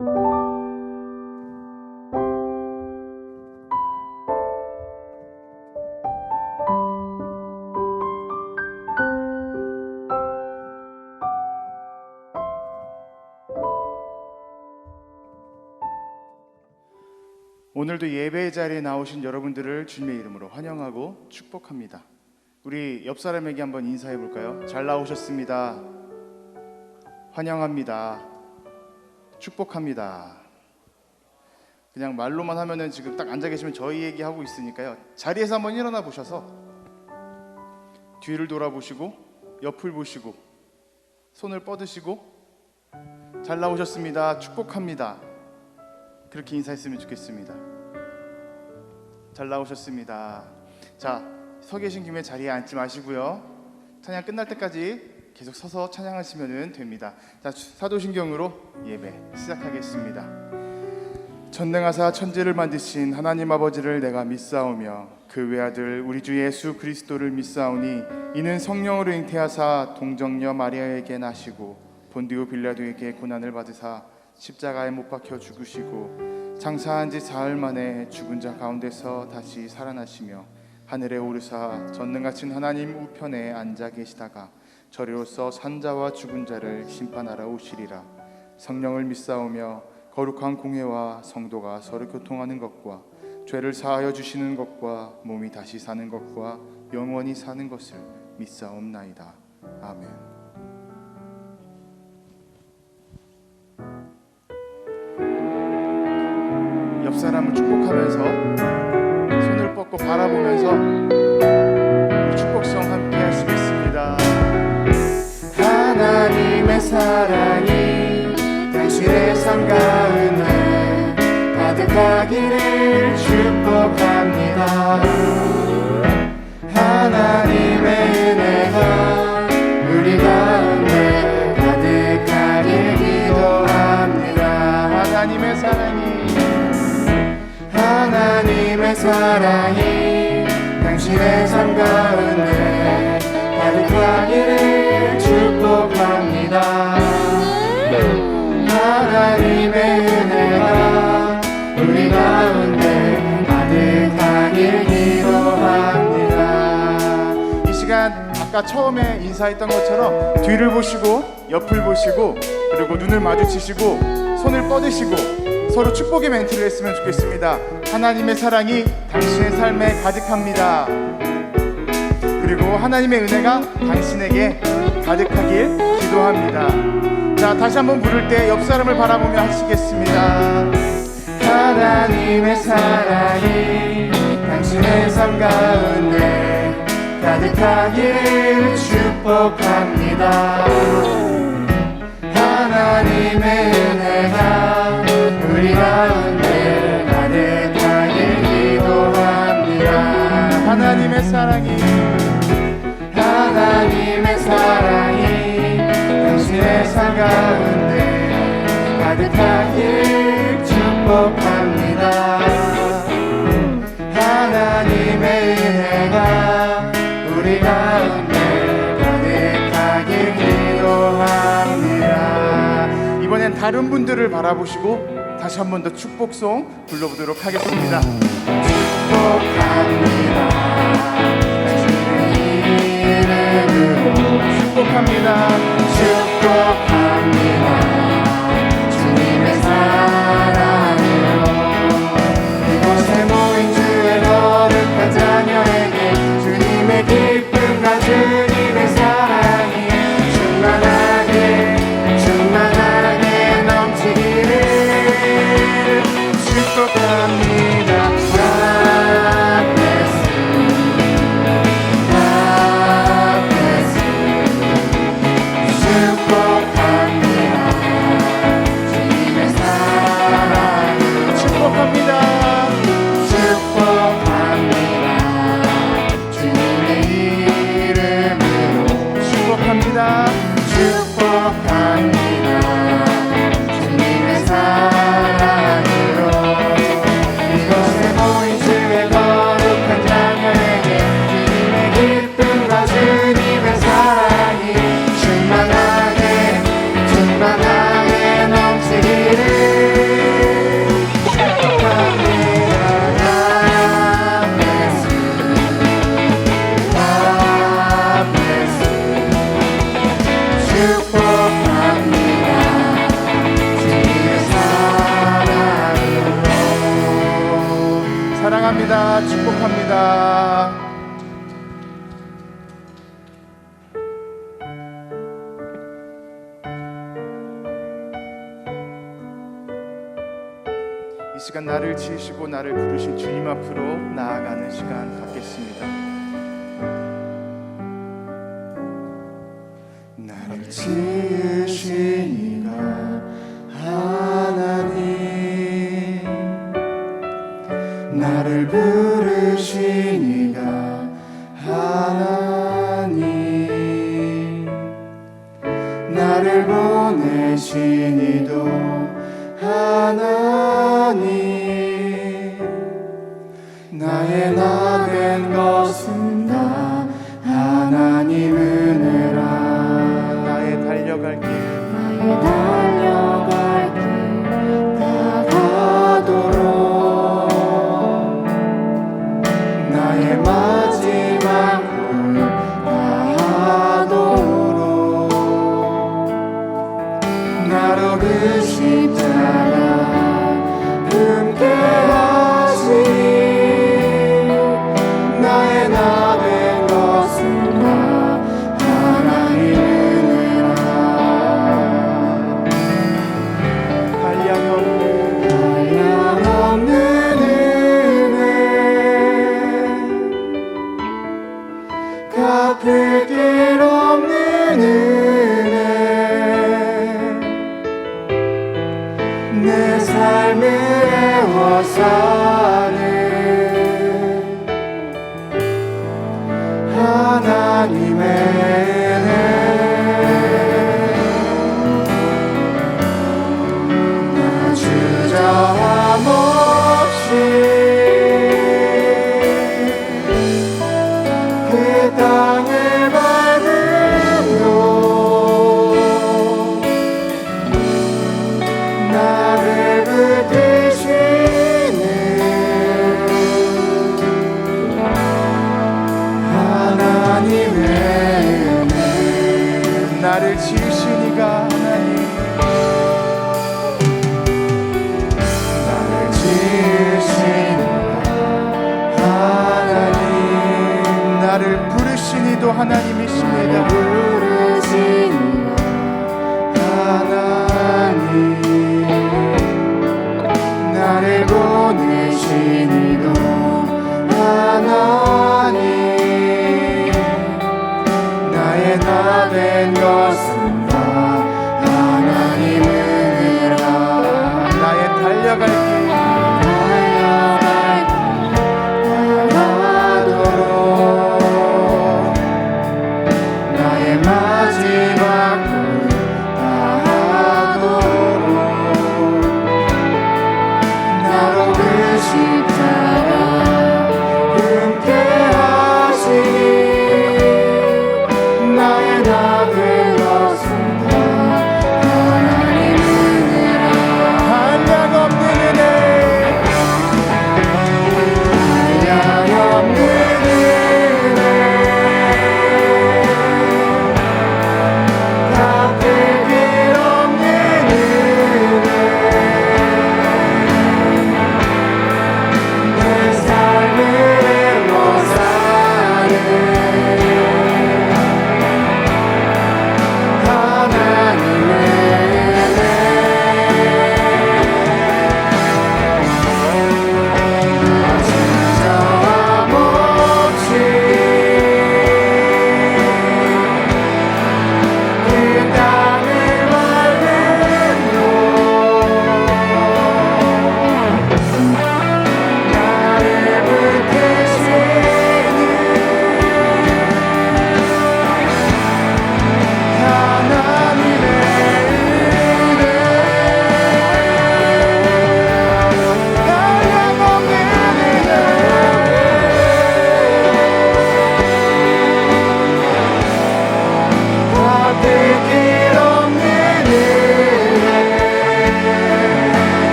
오늘도 예배의 자리에 나오신 여러분들을 주님의 이름으로 환영하고 축복합니다. 우리 옆 사람에게 한번 인사해 볼까요? 잘 나오셨습니다. 환영합니다. 축복합니다. 그냥 말로만 하면은 지금 딱 앉아 계시면 저희 얘기하고 있으니까요. 자리에서 한번 일어나 보셔서 뒤를 돌아보시고 옆을 보시고 손을 뻗으시고 잘 나오셨습니다. 축복합니다. 그렇게 인사했으면 좋겠습니다. 잘 나오셨습니다. 자, 서 계신 김에 자리에 앉지 마시고요. 찬양 끝날 때까지 계속 서서 찬양하시면 됩니다. 자, 사도신경으로 예배 시작하겠습니다. 전능하사 천지를 만드신 하나님 아버지를 내가 믿사오며 그 외아들 우리 주 예수 그리스도를 믿사오니 이는 성령으로 잉태하사 동정녀 마리아에게 나시고 본디오 빌라도에게 고난을 받으사 십자가에 못 박혀 죽으시고 장사한 지 사흘 만에 죽은 자 가운데서 다시 살아나시며 하늘에 오르사 전능하신 하나님 우편에 앉아 계시다가 저리로서 산자와 죽은 자를 심판하러 오시리라. 성령을 믿사오며 거룩한 공회와 성도가 서로 교통하는 것과 죄를 사하여 주시는 것과 몸이 다시 사는 것과 영원히 사는 것을 믿사옵나이다. 아멘. 옆 사람을 축복하면서 손을 뻗고 바라보면서 우리 축복성 함께 하시겠습니다. 하나님의 사랑이 당신의 삶 가운데 가득하기를 축복합니다. 하나님의 은혜가 우리 가운데 가득하길 기도합니다. 하나님의 사랑이 당신의 삶 가운데 가득하기를 축복합니다. 하나님의 은혜가 우리 가운데 가득하길 기도합니다. 이 시간 아까 처음에 인사했던 것처럼 뒤를 보시고 옆을 보시고 그리고 눈을 마주치시고 손을 뻗으시고 서로 축복의 멘트를 했으면 좋겠습니다. 하나님의 사랑이 당신의 삶에 가득합니다. 그리고 하나님의 은혜가 당신에게 가득하길 기도합니다. 자, 다시 한번 부를 때 옆 사람을 바라보며 하시겠습니다. 하나님의 사랑이 당신의 삶 가운데 가득하길 축복합니다. 하나님의 은혜가 우리 가운데 가득하길 기도합니다. 하나님의 사랑이 당신의 삶 가운데 가득하길 축복합니다. 하나님의 은혜가 우리 가운데 가득하길 기도합니다. 이번엔 다른 분들을 바라보시고 다시 한 번 더 축복송 불러보도록 하겠습니다. 축복합니다. 주님의 이름으로 축복합니다. 축복합니다. 주님의 사랑으로 이곳에 모인 주의 거룩한 자녀에게 주님의 기쁨과 주님의 사랑이 충만하게 넘치기를 축복합니다. 축복합니다. 감사합니다. 축복합니다. 이 시간 나를 지으시고 나를 부르신 주님 앞으로 나아가는 시간 갖겠습니다. 나를 지으신 이가 하나님, 나를 부르신 이가 하나님, 나를 보내신 이도 하나님, 나의 나 된 것은 다 하나님 은혜라. 나의 달려갈 길, 나의 달려갈 길 다가도록, 나의 마지막 홀 다하도록, 나로 그 십자가 나의 나 된 것은 다 하나님 은혜라. 한량없는 은혜, 갚을 길 없는 은혜, 내 삶을 애워 사는 하나님의 은혜. 나 주저함 없이 그 땅을 밟음으로 나를 붙드시는 하나님의 은혜. 나를 지으신 이가 하나님, 나를 지으신 이가 하나님, 나를 부르신 이도 하나님이십니다. 부르신 이가 하나님, 나를 보내신 이도 하나님, 나의 나 된 것은 다 하나님 은혜라. 나의 달려갈 길 다가도록, 나의 마지막 길 다하도록, 나로 그 십자가 함께 하시니 나의 나 된 것은 다 하나님 은혜라. 한량없는 은혜, 한량없는 은혜, 갚을 길 없는 은혜,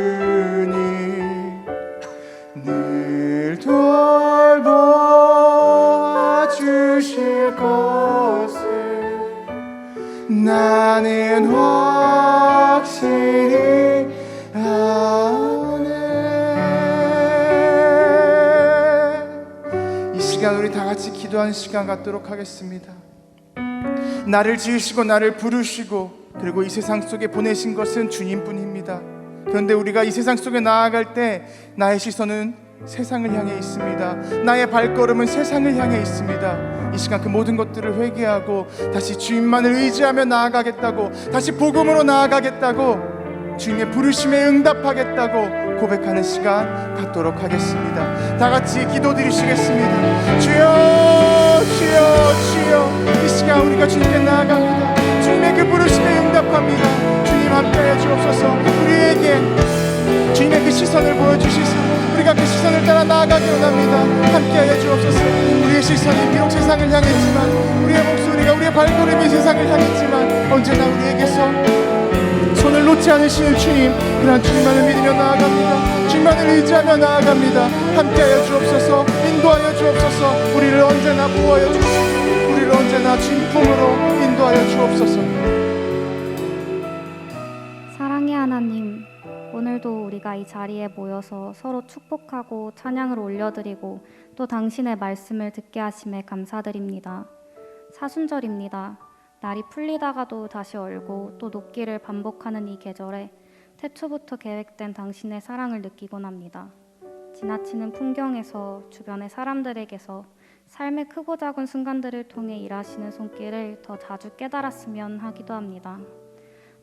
주님 늘 돌봐 주실 것을 나는 확실히 아네. 이 시간 우리 다 같이 기도하는 시간 갖도록 하겠습니다. 나를 지으시고 나를 부르시고 그리고 이 세상 속에 보내신 것은 주님뿐입니다. 그런데 우리가 이 세상 속에 나아갈 때 나의 시선은 세상을 향해 있습니다. 나의 발걸음은 세상을 향해 있습니다. 이 시간 그 모든 것들을 회개하고 다시 주님만을 의지하며 나아가겠다고, 다시 복음으로 나아가겠다고, 주님의 부르심에 응답하겠다고 고백하는 시간 갖도록 하겠습니다. 다 같이 기도드리시겠습니다. 주여 주여 주여, 이 시간 우리가 주님께 나아갑니다. 주님의 그 부르심에 응답합니다. 주님 함께하여 주옵소서. 우리에게 주님의 그 시선을 보여주시소. 우리가 그 시선을 따라 나아가기 원합니다. 함께하여 주옵소서. 우리의 시선이 비록 세상을 향했지만, 우리의 목소리가, 우리의 발걸음이 세상을 향했지만, 언제나 우리에게서 손을 놓지 않으시는 주님, 그런 주님만을 믿으며 나아갑니다. 주님만을 의지하며 나아갑니다. 함께하여 주옵소서. 인도하여 주옵소서. 우리를 언제나 보호하여 주시고 우리를 언제나 주님 품으로 인도하여 주옵소서. 사랑의 하나님, 오늘도 우리가 이 자리에 모여서 서로 축복하고 찬양을 올려드리고 또 당신의 말씀을 듣게 하심에 감사드립니다. 사순절입니다. 날이 풀리다가도 다시 얼고 또 녹기를 반복하는 이 계절에 태초부터 계획된 당신의 사랑을 느끼곤 합니다. 지나치는 풍경에서, 주변의 사람들에게서 삶의 크고 작은 순간들을 통해 일하시는 손길을 더 자주 깨달았으면 하기도 합니다.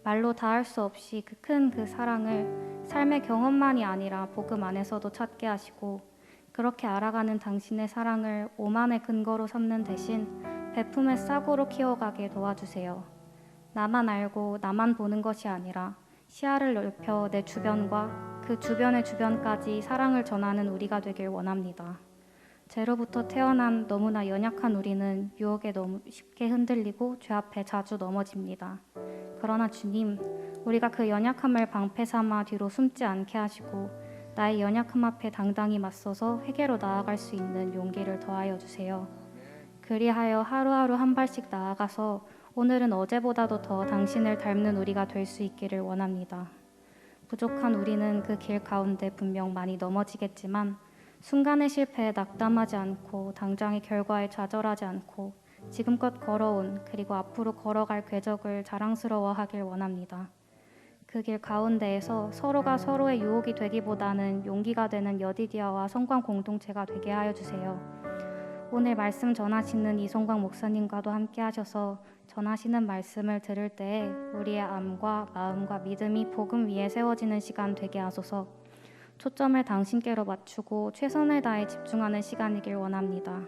말로 다할 수 없이 그 큰 그 사랑을 삶의 경험만이 아니라 복음 안에서도 찾게 하시고, 그렇게 알아가는 당신의 사랑을 오만의 근거로 삼는 대신 베품의 싹으로 키워가게 도와주세요. 나만 알고 나만 보는 것이 아니라 시야를 넓혀 내 주변과 그 주변의 주변까지 사랑을 전하는 우리가 되길 원합니다. 죄로부터 태어난 너무나 연약한 우리는 유혹에 너무 쉽게 흔들리고 죄 앞에 자주 넘어집니다. 그러나 주님, 우리가 그 연약함을 방패 삼아 뒤로 숨지 않게 하시고 나의 연약함 앞에 당당히 맞서서 회개로 나아갈 수 있는 용기를 더하여 주세요. 그리하여 하루하루 한 발씩 나아가서 오늘은 어제보다도 더 당신을 닮는 우리가 될 수 있기를 원합니다. 부족한 우리는 그 길 가운데 분명 많이 넘어지겠지만 순간의 실패에 낙담하지 않고 당장의 결과에 좌절하지 않고 지금껏 걸어온 그리고 앞으로 걸어갈 궤적을 자랑스러워하길 원합니다. 그 길 가운데에서 서로가 서로의 유혹이 되기보다는 용기가 되는 여디디아와 성광 공동체가 되게 하여 주세요. 오늘 말씀 전하시는 이성광 목사님과도 함께 하셔서 전하시는 말씀을 들을 때에 우리의 암과 마음과 믿음이 복음 위에 세워지는 시간 되게 하소서. 초점을 당신께로 맞추고 최선을 다해 집중하는 시간이길 원합니다.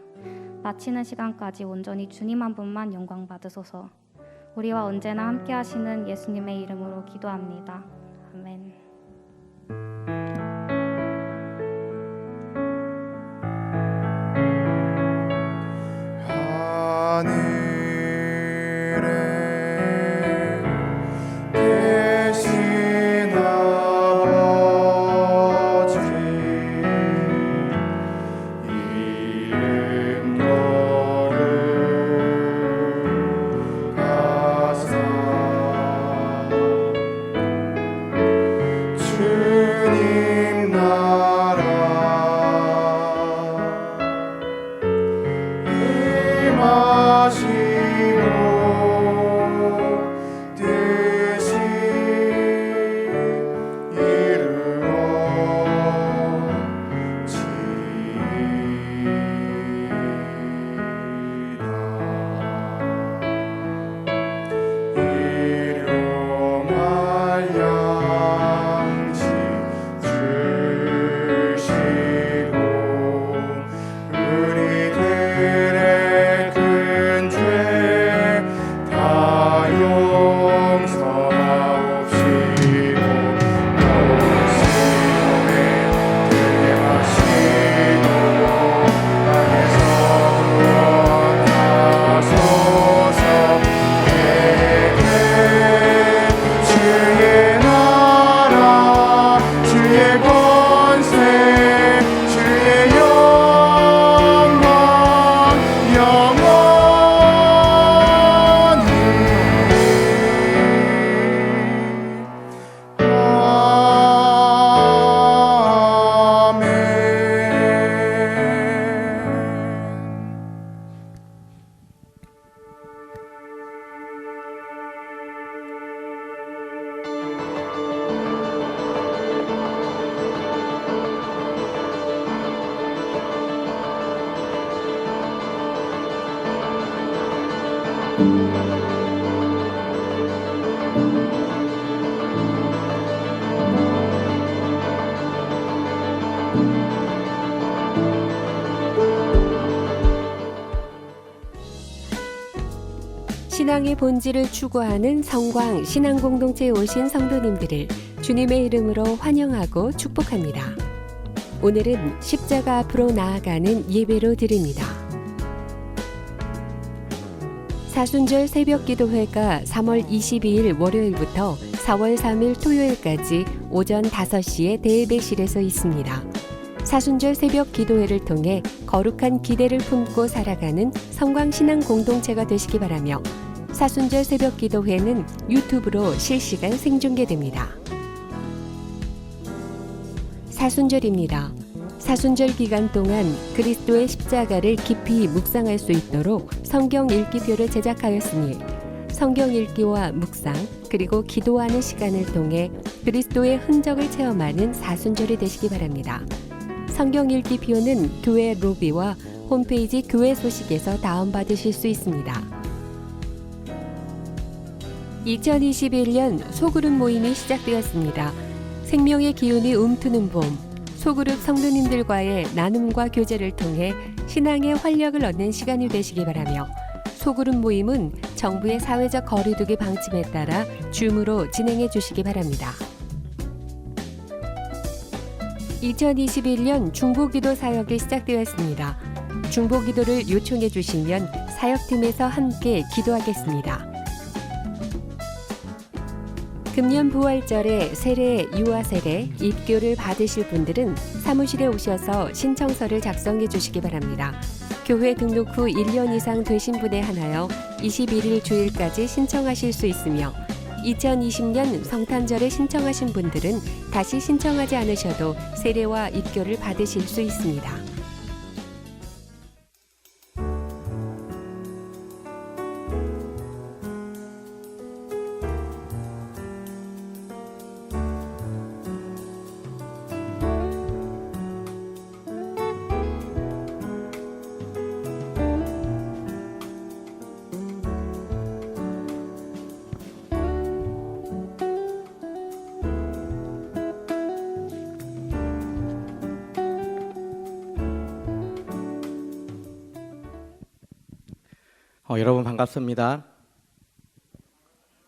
마치는 시간까지 온전히 주님 한 분만 영광 받으소서. 우리와 언제나 함께 하시는 예수님의 이름으로 기도합니다. 아멘. 신앙의 본질을 추구하는 성광 신앙공동체에 오신 성도님들을 주님의 이름으로 환영하고 축복합니다. 오늘은 십자가 앞으로 나아가는 예배로 드립니다. 사순절 새벽기도회가 3월 22일 월요일부터 4월 3일 토요일까지 오전 5시에 대예배실에서 있습니다. 사순절 새벽 기도회를 통해 거룩한 기대를 품고 살아가는 성광신앙 공동체가 되시기 바라며 사순절 새벽 기도회는 유튜브로 실시간 생중계됩니다. 사순절입니다. 사순절 기간 동안 그리스도의 십자가를 깊이 묵상할 수 있도록 성경 읽기표를 제작하였으니 성경 읽기와 묵상 그리고 기도하는 시간을 통해 그리스도의 흔적을 체험하는 사순절이 되시기 바랍니다. 성경 읽기표는 교회 로비와 홈페이지 교회 소식에서 다운받으실 수 있습니다. 2021년 소그룹 모임이 시작되었습니다. 생명의 기운이 움트는 봄, 소그룹 성도님들과의 나눔과 교제를 통해 신앙의 활력을 얻는 시간이 되시기 바라며 소그룹 모임은 정부의 사회적 거리두기 방침에 따라 줌으로 진행해 주시기 바랍니다. 2021년 중보기도 사역이 시작되었습니다. 중보기도를 요청해 주시면 사역팀에서 함께 기도하겠습니다. 금년 부활절에 세례, 유아세례, 입교를 받으실 분들은 사무실에 오셔서 신청서를 작성해 주시기 바랍니다. 교회 등록 후 1년 이상 되신 분에 한하여 21일 주일까지 신청하실 수 있으며 2020년 성탄절에 신청하신 분들은 다시 신청하지 않으셔도 세례와 입교를 받으실 수 있습니다. 여러분 반갑습니다.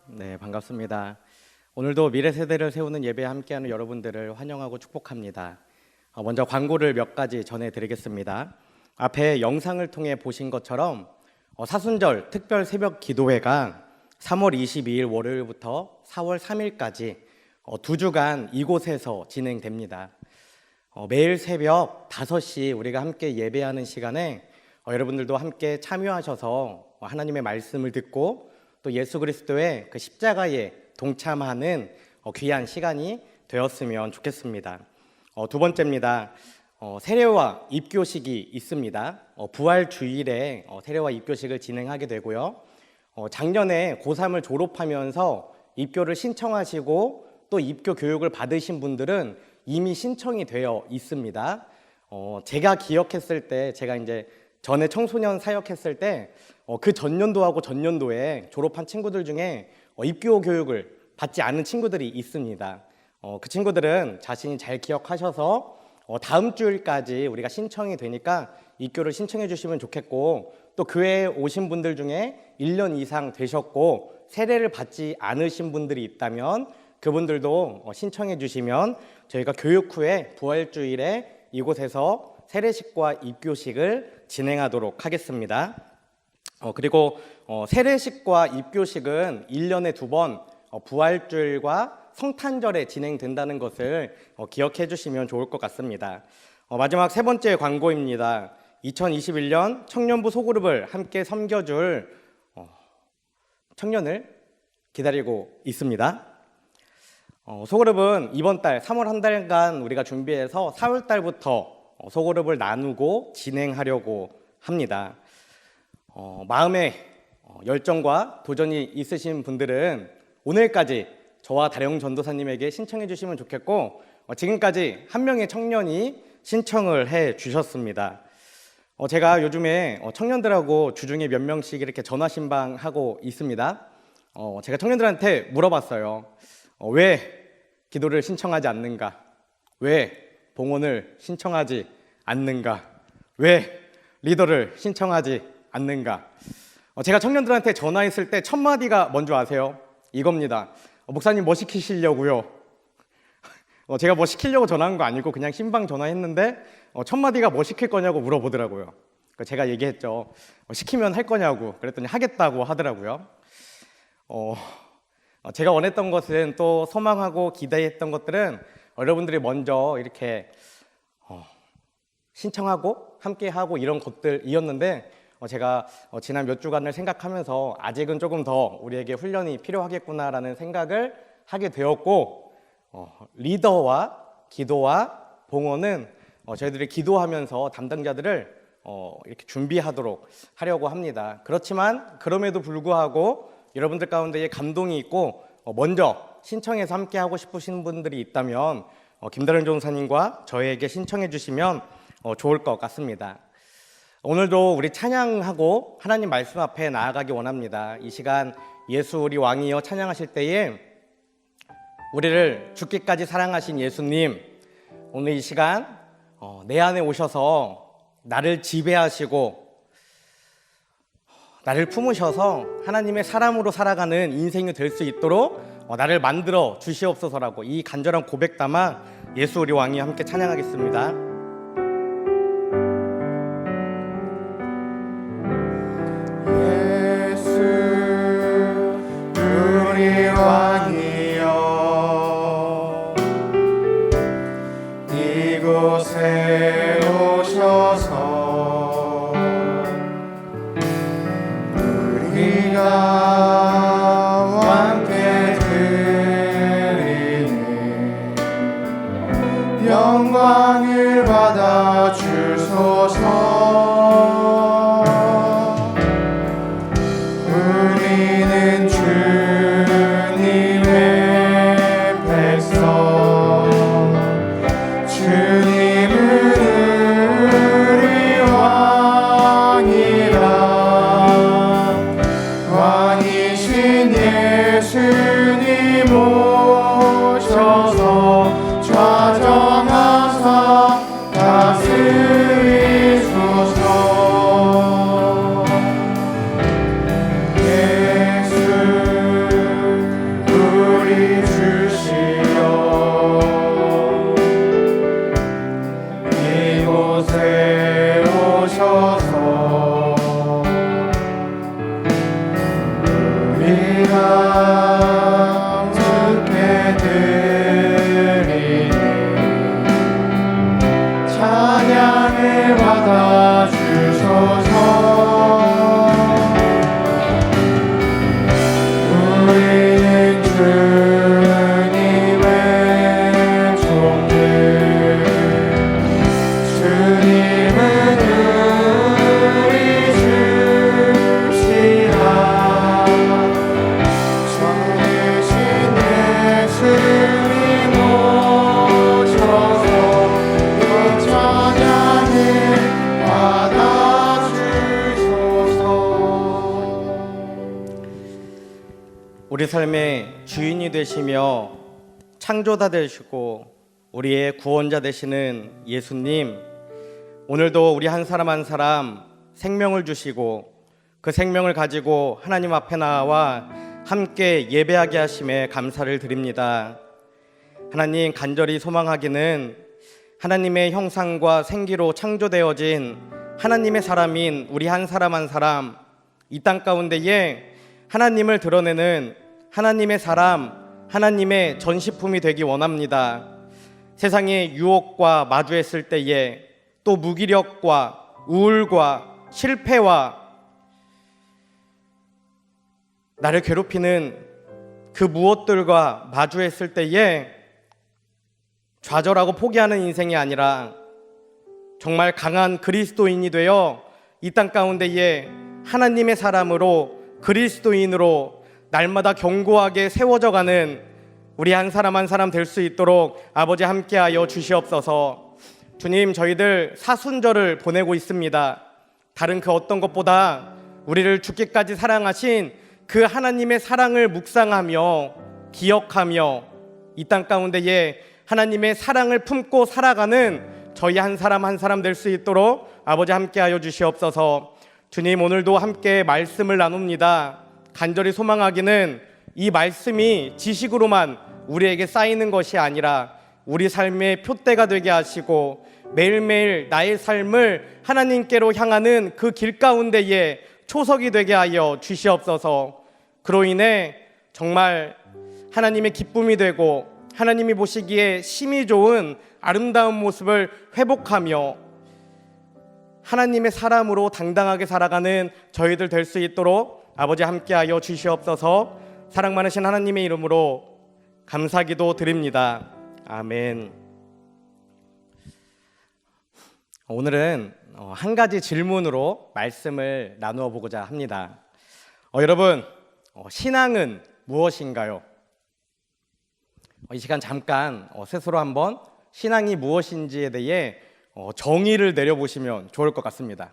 네, 반갑습니다. 오늘도 미래 세대를 세우는 예배에 함께하는 여러분들을 환영하고 축복합니다. 먼저 광고를 몇 가지 전해드리겠습니다. 앞에 영상을 통해 보신 것처럼 사순절 특별 새벽 기도회가 3월 22일 월요일부터 4월 3일까지 2주간 이곳에서 진행됩니다. 매일 새벽 5시 우리가 함께 예배하는 시간에 여러분들도 함께 참여하셔서 하나님의 말씀을 듣고 또 예수 그리스도의 그 십자가에 동참하는 귀한 시간이 되었으면 좋겠습니다. 두 번째입니다. 세례와 입교식이 있습니다. 부활 주일에 세례와 입교식을 진행하게 되고요. 작년에 고3을 졸업하면서 입교를 신청하시고 또 입교 교육을 받으신 분들은 이미 신청이 되어 있습니다. 제가 기억했을 때 제가 이제 전에 청소년 사역했을 때 그 전년도하고 전년도에 졸업한 친구들 중에 입교 교육을 받지 않은 친구들이 있습니다. 그 친구들은 자신이 잘 기억하셔서 다음 주일까지 우리가 신청이 되니까 입교를 신청해 주시면 좋겠고 또 교회에 오신 분들 중에 1년 이상 되셨고 세례를 받지 않으신 분들이 있다면 그분들도 신청해 주시면 저희가 교육 후에 부활주일에 이곳에서 세례식과 입교식을 진행하도록 하겠습니다. 그리고 세례식과 입교식은 1년에 2번 부활주일과 성탄절에 진행된다는 것을 기억해 주시면 좋을 것 같습니다. 마지막 세 번째 광고입니다. 2021년 청년부 소그룹을 함께 섬겨줄 청년을 기다리고 있습니다. 소그룹은 이번 달 3월 한 달간 우리가 준비해서 4월 달부터 소그룹을 나누고 진행하려고 합니다. 마음에 열정과 도전이 있으신 분들은 오늘까지 저와 다령 전도사님에게 신청해 주시면 좋겠고 지금까지 한 명의 청년이 신청을 해 주셨습니다. 제가 요즘에 청년들하고 주중에 몇 명씩 이렇게 전화 신방하고 있습니다. 제가 청년들한테 물어봤어요. 왜 기도를 신청하지 않는가? 왜 봉헌을 신청하지 않는가? 왜 리더를 신청하지 않는가? 제가 청년들한테 전화했을 때 첫 마디가 뭔지 아세요? 이겁니다. 목사님 뭐 시키시려고요? 제가 뭐 시키려고 전화한 거 아니고 그냥 신방 전화했는데 첫 마디가 뭐 시킬 거냐고 물어보더라고요. 제가 얘기했죠. 시키면 할 거냐고. 그랬더니 하겠다고 하더라고요. 제가 원했던 것은, 또 소망하고 기대했던 것들은 여러분들이 먼저 이렇게 신청하고 함께하고 이런 것들이었는데, 제가 지난 몇 주간을 생각하면서 아직은 조금 더 우리에게 훈련이 필요하겠구나라는 생각을 하게 되었고, 리더와 기도와 봉헌은 저희들이 기도하면서 담당자들을 이렇게 준비하도록 하려고 합니다. 그렇지만 그럼에도 불구하고 여러분들 가운데에 감동이 있고 먼저 신청해서 함께 하고 싶으신 분들이 있다면 김다른 전사님과 저에게 신청해 주시면 좋을 것 같습니다. 오늘도 우리 찬양하고 하나님 말씀 앞에 나아가기 원합니다. 이 시간 예수 우리 왕이여 찬양하실 때에 우리를 죽기까지 사랑하신 예수님, 오늘 이 시간 내 안에 오셔서 나를 지배하시고 나를 품으셔서 하나님의 사람으로 살아가는 인생이 될 수 있도록 나를 만들어 주시옵소서라고 이 간절한 고백 담아 예수 우리 왕이 함께 찬양하겠습니다. 예수 우리 왕이여 이곳에 오셔서 우리가 함께 드리는 영광을 받아 주소서. 우리는 주님의 백성, 주님은 우리 왕이라. 왕이신 예수님 오셔서 좌정하사 다스리소서. 예수 우리 주시여 이곳에 오셔서 우리가 듣게 드리는 찬양을 받아 주소서. 우리는 주님의 종들, 주님은 우리 주시라. 전되신 예수님 오셔서 이 찬양을 받아 주소서. 우리 삶의 주인이 되시며 창조자 되시고 우리의 구원자 되시는 예수님, 오늘도 우리 한 사람 한 사람 생명을 주시고 그 생명을 가지고 하나님 앞에 나와 함께 예배하게 하심에 감사를 드립니다. 하나님, 간절히 소망하기는 하나님의 형상과 생기로 창조되어진 하나님의 사람인 우리 한 사람 한 사람, 이 땅 가운데에 하나님을 드러내는 하나님의 사람, 하나님의 전시품이 되기 원합니다. 세상의 유혹과 마주했을 때에, 또 무기력과 우울과 실패와 나를 괴롭히는 그 무엇들과 마주했을 때에 좌절하고 포기하는 인생이 아니라 정말 강한 그리스도인이 되어 이 땅 가운데에 하나님의 사람으로, 그리스도인으로 날마다 견고하게 세워져 가는 우리 한 사람 한 사람 될 수 있도록 아버지 함께하여 주시옵소서. 주님, 저희들 사순절을 보내고 있습니다. 다른 그 어떤 것보다 우리를 죽기까지 사랑하신 그 하나님의 사랑을 묵상하며 기억하며 이 땅 가운데에 하나님의 사랑을 품고 살아가는 저희 한 사람 한 사람 될 수 있도록 아버지 함께하여 주시옵소서. 주님, 오늘도 함께 말씀을 나눕니다. 간절히 소망하기는 이 말씀이 지식으로만 우리에게 쌓이는 것이 아니라 우리 삶의 표대가 되게 하시고 매일매일 나의 삶을 하나님께로 향하는 그 길 가운데에 초석이 되게 하여 주시옵소서. 그로 인해 정말 하나님의 기쁨이 되고 하나님이 보시기에 심히 좋은 아름다운 모습을 회복하며 하나님의 사람으로 당당하게 살아가는 저희들 될 수 있도록 아버지 함께하여 주시옵소서. 사랑 많으신 하나님의 이름으로 감사기도 드립니다. 아멘. 오늘은 한 가지 질문으로 말씀을 나누어 보고자 합니다. 여러분, 신앙은 무엇인가요? 이 시간 잠깐 스스로 한번 신앙이 무엇인지에 대해 정의를 내려보시면 좋을 것 같습니다.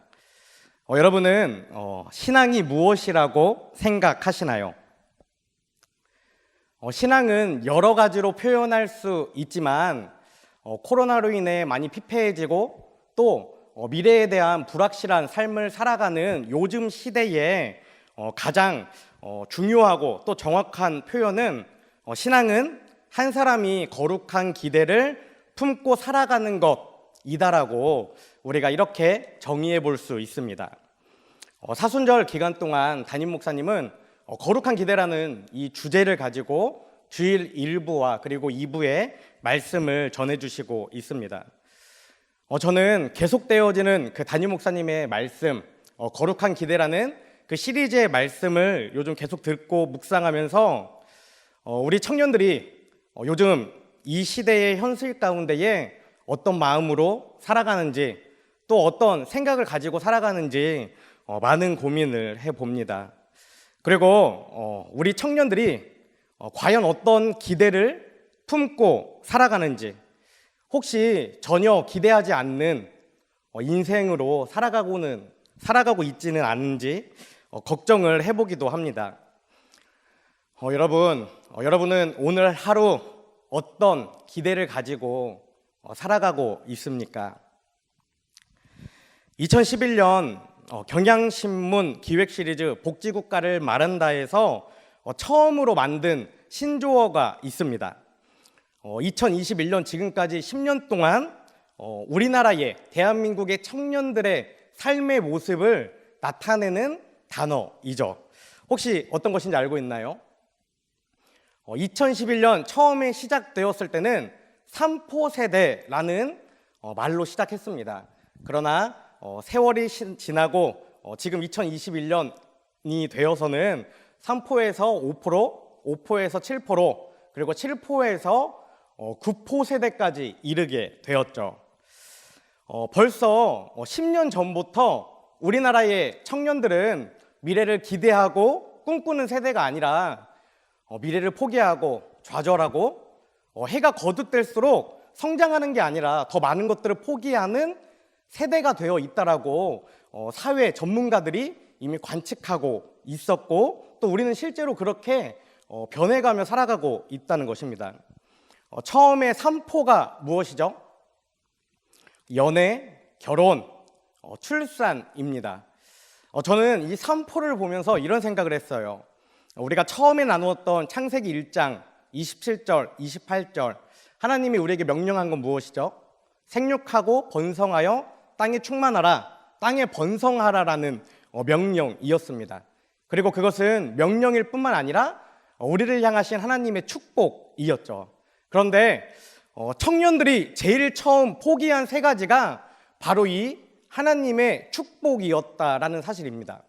여러분은 신앙이 무엇이라고 생각하시나요? 신앙은 여러 가지로 표현할 수 있지만 코로나로 인해 많이 피폐해지고 또 미래에 대한 불확실한 삶을 살아가는 요즘 시대에 가장 중요하고 또 정확한 표현은 신앙은 한 사람이 거룩한 기대를 품고 살아가는 것이다라고 우리가 이렇게 정의해 볼 수 있습니다. 사순절 기간 동안 담임 목사님은 거룩한 기대라는 이 주제를 가지고 주일 1부와 그리고 2부에 말씀을 전해주시고 있습니다. 저는 계속되어지는 그 담임 목사님의 말씀, 거룩한 기대라는 그 시리즈의 말씀을 요즘 계속 듣고 묵상하면서 우리 청년들이 요즘 이 시대의 현실 가운데에 어떤 마음으로 살아가는지 또 어떤 생각을 가지고 살아가는지 많은 고민을 해봅니다. 그리고 우리 청년들이 과연 어떤 기대를 품고 살아가는지, 혹시 전혀 기대하지 않는 인생으로 살아가고 있지는 않은지 걱정을 해보기도 합니다. 여러분은 오늘 하루 어떤 기대를 가지고 살아가고 있습니까? 2011년 경향신문 기획 시리즈 복지국가를 말한다에서 처음으로 만든 신조어가 있습니다. 2021년 지금까지 10년 동안 우리나라의 대한민국의 청년들의 삶의 모습을 나타내는 단어이죠. 혹시 어떤 것인지 알고 있나요? 2011년 처음에 시작되었을 때는 3포 세대라는 말로 시작했습니다. 그러나 세월이 지나고 지금 2021년이 되어서는 3포에서 5%, 5포에서 7%, 그리고 7포에서 9포 세대까지 이르게 되었죠. 벌써 10년 전부터 우리나라의 청년들은 미래를 기대하고 꿈꾸는 세대가 아니라 미래를 포기하고 좌절하고 해가 거듭될수록 성장하는 게 아니라 더 많은 것들을 포기하는 세대가 되어 있다라고 사회 전문가들이 이미 관측하고 있었고 또 우리는 실제로 그렇게 변해가며 살아가고 있다는 것입니다. 처음에 3포가 무엇이죠? 연애, 결혼, 출산입니다. 저는 이 3포를 보면서 이런 생각을 했어요. 우리가 처음에 나누었던 창세기 1장 27절, 28절 하나님이 우리에게 명령한 건 무엇이죠? 생육하고 번성하여 땅에 충만하라, 땅에 번성하라라는 명령이었습니다. 그리고 그것은 명령일 뿐만 아니라 우리를 향하신 하나님의 축복이었죠. 그런데 청년들이 제일 처음 포기한 세 가지가 바로 이 하나님의 축복이었다라는 사실입니다.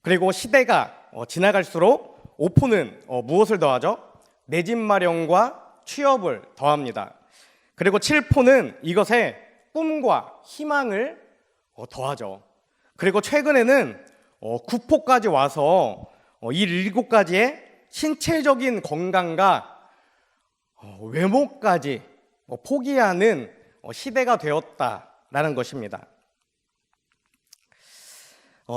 그리고 시대가 지나갈수록 5포는 무엇을 더하죠? 내 집 마련과 취업을 더합니다. 그리고 7포는 이것에 꿈과 희망을 더하죠. 그리고 최근에는 9포까지 와서 이 7가지의 신체적인 건강과 외모까지 포기하는 시대가 되었다라는 것입니다.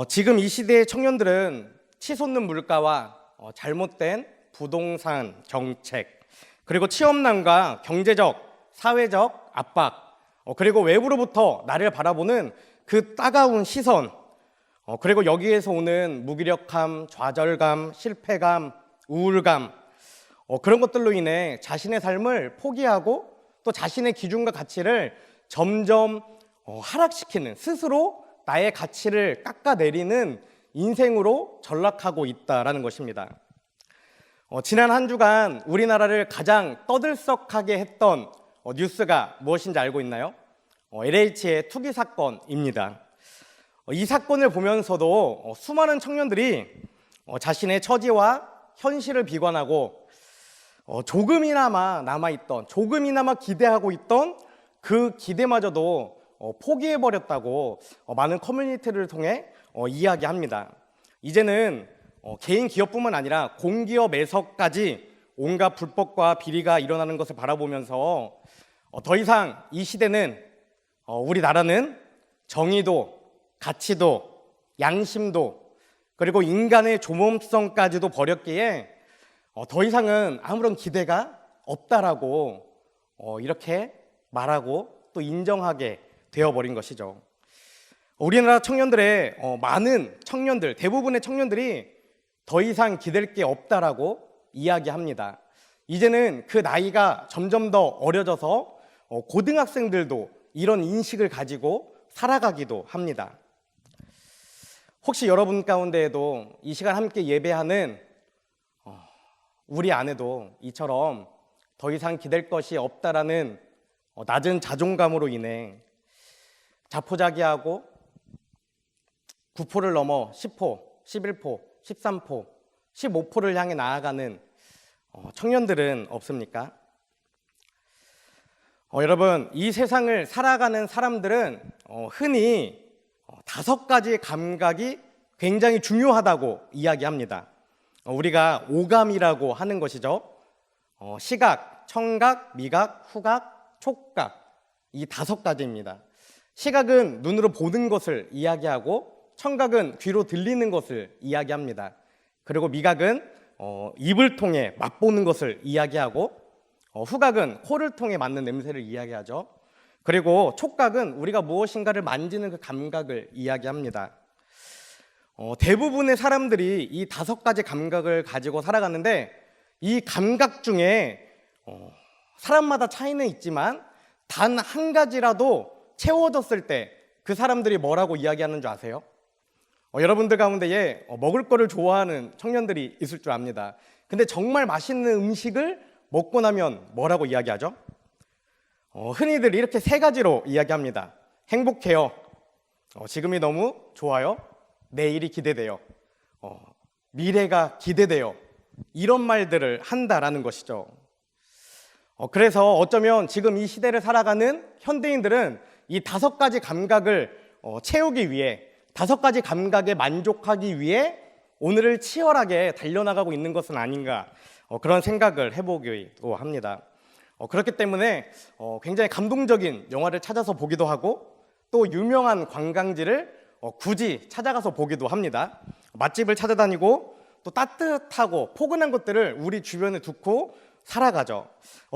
지금 이 시대의 청년들은 치솟는 물가와 잘못된 부동산 정책, 그리고 취업난과 경제적, 사회적 압박, 그리고 외부로부터 나를 바라보는 그 따가운 시선, 그리고 여기에서 오는 무기력함, 좌절감, 실패감, 우울감, 그런 것들로 인해 자신의 삶을 포기하고 또 자신의 기준과 가치를 점점 하락시키는, 스스로 나의 가치를 깎아내리는 인생으로 전락하고 있다라는 것입니다. 지난 한 주간 우리나라를 가장 떠들썩하게 했던 뉴스가 무엇인지 알고 있나요? LH의 투기 사건입니다. 이 사건을 보면서도 수많은 청년들이 자신의 처지와 현실을 비관하고 조금이나마 남아있던, 조금이나마 기대하고 있던 그 기대마저도 포기해버렸다고 많은 커뮤니티를 통해 이야기합니다. 이제는 개인 기업뿐만 아니라 공기업에서까지 온갖 불법과 비리가 일어나는 것을 바라보면서 더 이상 이 시대는, 우리나라는 정의도, 가치도, 양심도, 그리고 인간의 조mom성까지도 버렸기에 더 이상은 아무런 기대가 없다라고 이렇게 말하고 또 인정하게 되어버린 것이죠. 우리나라 청년들의 많은 청년들, 대부분의 청년들이 더 이상 기댈 게 없다라고 이야기합니다. 이제는 그 나이가 점점 더 어려져서 고등학생들도 이런 인식을 가지고 살아가기도 합니다. 혹시 여러분 가운데에도 이 시간 함께 예배하는 우리 안에도 이처럼 더 이상 기댈 것이 없다라는 낮은 자존감으로 인해 자포자기하고 9포를 넘어 10포, 11포, 13포, 15포를 향해 나아가는 청년들은 없습니까? 여러분, 이 세상을 살아가는 사람들은 흔히 5가지 감각이 굉장히 중요하다고 이야기합니다. 우리가 오감이라고 하는 것이죠. 시각, 청각, 미각, 후각, 촉각, 이 5가지입니다. 시각은 눈으로 보는 것을 이야기하고, 청각은 귀로 들리는 것을 이야기합니다. 그리고 미각은 입을 통해 맛보는 것을 이야기하고, 후각은 코를 통해 맡는 냄새를 이야기하죠. 그리고 촉각은 우리가 무엇인가를 만지는 그 감각을 이야기합니다. 대부분의 사람들이 이 5가지 감각을 가지고 살아가는데, 이 감각 중에 사람마다 차이는 있지만 단 한 가지라도 채워졌을 때 그 사람들이 뭐라고 이야기하는 줄 아세요? 여러분들 가운데에 먹을 거를 좋아하는 청년들이 있을 줄 압니다. 근데 정말 맛있는 음식을 먹고 나면 뭐라고 이야기하죠? 흔히들 이렇게 3가지로 이야기합니다. 행복해요. 지금이 너무 좋아요. 내일이 기대돼요. 미래가 기대돼요. 이런 말들을 한다라는 것이죠. 그래서 어쩌면 지금 이 시대를 살아가는 현대인들은 이 5가지 감각을 채우기 위해, 5가지 감각에 만족하기 위해 오늘을 치열하게 달려나가고 있는 것은 아닌가, 그런 생각을 해보기도 합니다. 그렇기 때문에 굉장히 감동적인 영화를 찾아서 보기도 하고, 또 유명한 관광지를 굳이 찾아가서 보기도 합니다. 맛집을 찾아다니고 또 따뜻하고 포근한 것들을 우리 주변에 두고 살아가죠.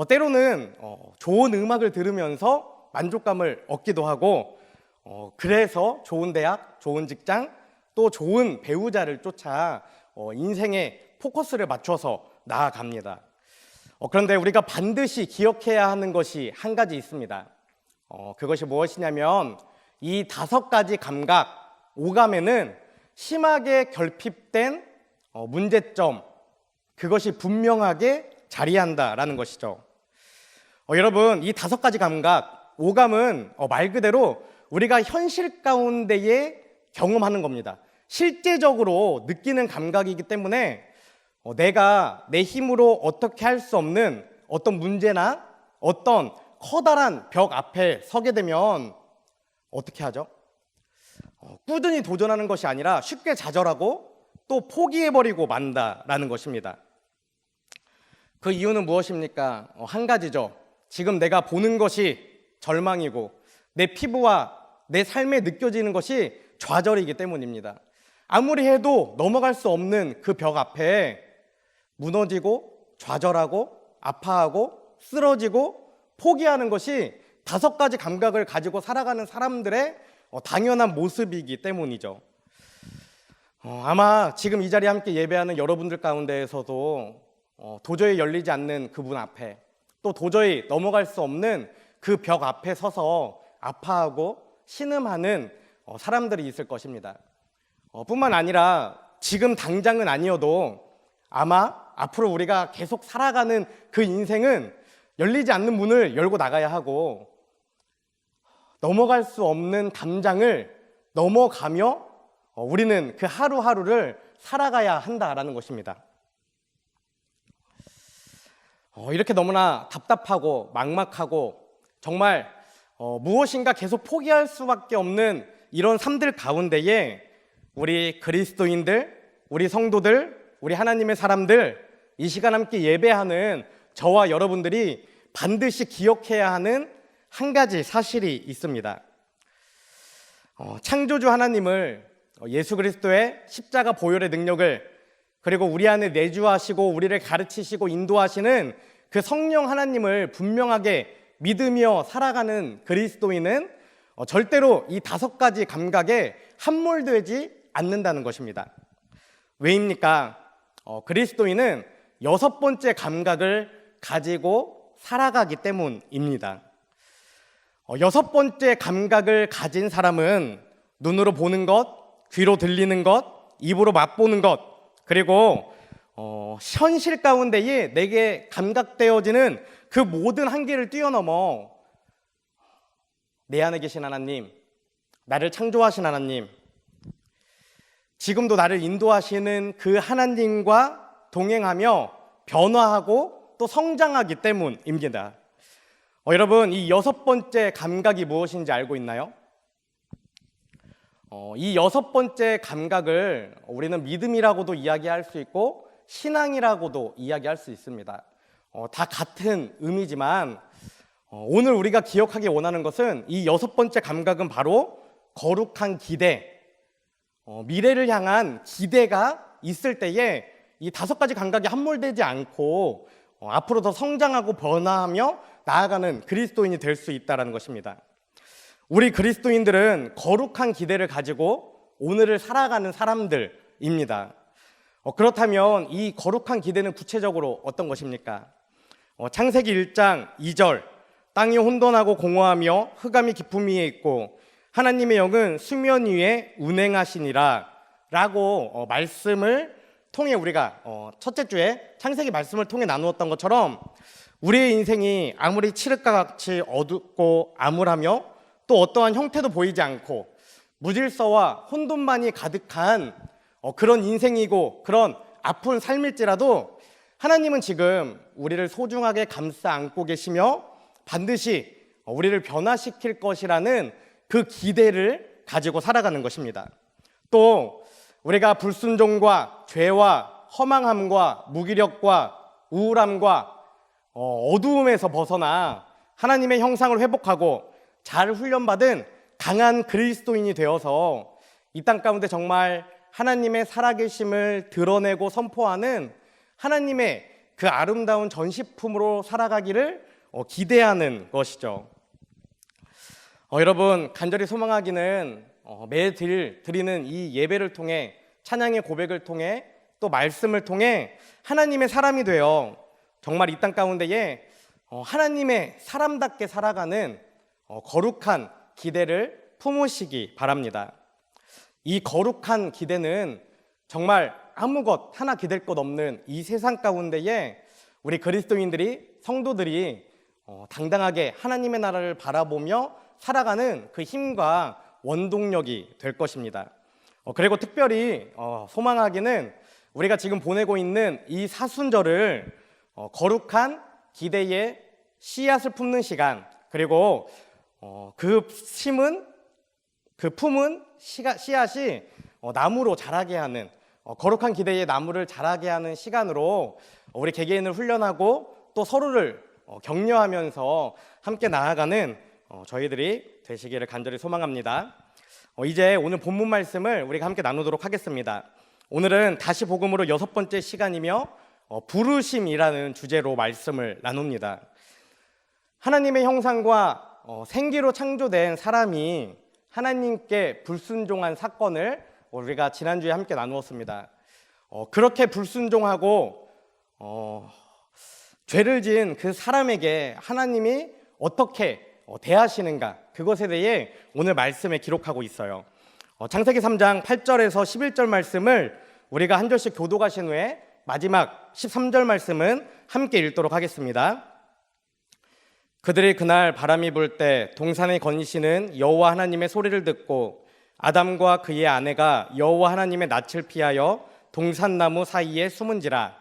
때로는 좋은 음악을 들으면서 만족감을 얻기도 하고, 그래서 좋은 대학, 좋은 직장, 또 좋은 배우자를 쫓아 인생에 포커스를 맞춰서 나아갑니다. 그런데 우리가 반드시 기억해야 하는 것이 한 가지 있습니다. 그것이 무엇이냐면, 이 5가지 감각, 오감에는 심하게 결핍된 문제점, 그것이 분명하게 자리한다라는 것이죠. 여러분, 이 5가지 감각, 오감은 말 그대로 우리가 현실 가운데에 경험하는 겁니다. 실제적으로 느끼는 감각이기 때문에 내가 내 힘으로 어떻게 할 수 없는 어떤 문제나 어떤 커다란 벽 앞에 서게 되면 어떻게 하죠? 꾸준히 도전하는 것이 아니라 쉽게 좌절하고 또 포기해버리고 만다라는 것입니다. 그 이유는 무엇입니까? 한 가지죠. 지금 내가 보는 것이 절망이고 내 피부와 내 삶에 느껴지는 것이 좌절이기 때문입니다. 아무리 해도 넘어갈 수 없는 그 벽 앞에 무너지고 좌절하고 아파하고 쓰러지고 포기하는 것이 5가지 감각을 가지고 살아가는 사람들의 당연한 모습이기 때문이죠. 아마 지금 이 자리에 함께 예배하는 여러분들 가운데에서도 도저히 열리지 않는 그분 앞에, 또 도저히 넘어갈 수 없는 그 벽 앞에 서서 아파하고 신음하는 사람들이 있을 것입니다. 뿐만 아니라 지금 당장은 아니어도 아마 앞으로 우리가 계속 살아가는 그 인생은 열리지 않는 문을 열고 나가야 하고, 넘어갈 수 없는 담장을 넘어가며 우리는 그 하루하루를 살아가야 한다라는 것입니다. 이렇게 너무나 답답하고 막막하고 정말 무엇인가 계속 포기할 수밖에 없는 이런 삶들 가운데에 우리 그리스도인들, 우리 성도들, 우리 하나님의 사람들, 이 시간 함께 예배하는 저와 여러분들이 반드시 기억해야 하는 한 가지 사실이 있습니다. 창조주 하나님을, 예수 그리스도의 십자가 보혈의 능력을, 그리고 우리 안에 내주하시고 우리를 가르치시고 인도하시는 그 성령 하나님을 분명하게 믿으며 살아가는 그리스도인은 절대로 이 5가지 감각에 함몰되지 않는다는 것입니다. 왜입니까? 그리스도인은 6번째 감각을 가지고 살아가기 때문입니다. 6번째 감각을 가진 사람은 눈으로 보는 것, 귀로 들리는 것, 입으로 맛보는 것, 그리고 현실 가운데에 내게 감각되어지는 그 모든 한계를 뛰어넘어 내 안에 계신 하나님, 나를 창조하신 하나님, 지금도 나를 인도하시는 그 하나님과 동행하며 변화하고 또 성장하기 때문입니다. 여러분, 이 6번째 감각이 무엇인지 알고 있나요? 이 6번째 감각을 우리는 믿음이라고도 이야기할 수 있고 신앙이라고도 이야기할 수 있습니다. 다 같은 의미지만 오늘 우리가 기억하기 원하는 것은 이 6번째 감각은 바로 거룩한 기대, 미래를 향한 기대가 있을 때에 이 5가지 감각이 함몰되지 않고 앞으로 더 성장하고 변화하며 나아가는 그리스도인이 될 수 있다는 것입니다. 우리 그리스도인들은 거룩한 기대를 가지고 오늘을 살아가는 사람들입니다. 그렇다면 이 거룩한 기대는 구체적으로 어떤 것입니까? 창세기 1장 2절, 땅이 혼돈하고 공허하며 흑암이 깊음 위에 있고 하나님의 영은 수면 위에 운행하시니라 라고 말씀을 통해 우리가 첫째 주에 창세기 말씀을 통해 나누었던 것처럼 우리의 인생이 아무리 칠흑과 같이 어둡고 암울하며 또 어떠한 형태도 보이지 않고 무질서와 혼돈만이 가득한 그런 인생이고 그런 아픈 삶일지라도 하나님은 지금 우리를 소중하게 감싸 안고 계시며 반드시 우리를 변화시킬 것이라는 그 기대를 가지고 살아가는 것입니다. 또 우리가 불순종과 죄와 허망함과 무기력과 우울함과 어두움에서 벗어나 하나님의 형상을 회복하고 잘 훈련받은 강한 그리스도인이 되어서 이 땅 가운데 정말 하나님의 살아계심을 드러내고 선포하는 하나님의 그 아름다운 전시품으로 살아가기를 기대하는 것이죠. 여러분, 간절히 소망하기는 매일 드리는 이 예배를 통해, 찬양의 고백을 통해, 또 말씀을 통해 하나님의 사람이 되어 정말 이 땅 가운데에 하나님의 사람답게 살아가는 거룩한 기대를 품으시기 바랍니다. 이 거룩한 기대는 정말 아무것 하나 기댈 것 없는 이 세상 가운데에 우리 그리스도인들이, 성도들이 당당하게 하나님의 나라를 바라보며 살아가는 그 힘과 원동력이 될 것입니다. 그리고 특별히 소망하기는 우리가 지금 보내고 있는 이 사순절을 거룩한 기대의 씨앗을 품는 시간, 그리고 그 품은 씨앗이 나무로 자라게 하는, 거룩한 기대의 나무를 자라게 하는 시간으로 우리 개개인을 훈련하고 또 서로를 격려하면서 함께 나아가는 저희들이 되시기를 간절히 소망합니다. 이제 오늘 본문 말씀을 우리가 함께 나누도록 하겠습니다. 오늘은 다시 복음으로 6번째 시간이며 부르심이라는 주제로 말씀을 나눕니다. 하나님의 형상과 생기로 창조된 사람이 하나님께 불순종한 사건을 우리가 지난주에 함께 나누었습니다. 그렇게 불순종하고 죄를 지은 그 사람에게 하나님이 어떻게 대하시는가, 그것에 대해 오늘 말씀에 기록하고 있어요. 창세기 3장 8절에서 11절 말씀을 우리가 한 절씩 교독하신 후에 마지막 13절 말씀은 함께 읽도록 하겠습니다. 그들이 그날 바람이 불 때 동산에 거니시는 여호와 하나님의 소리를 듣고 아담과 그의 아내가 여호와 하나님의 낯을 피하여 동산나무 사이에 숨은지라.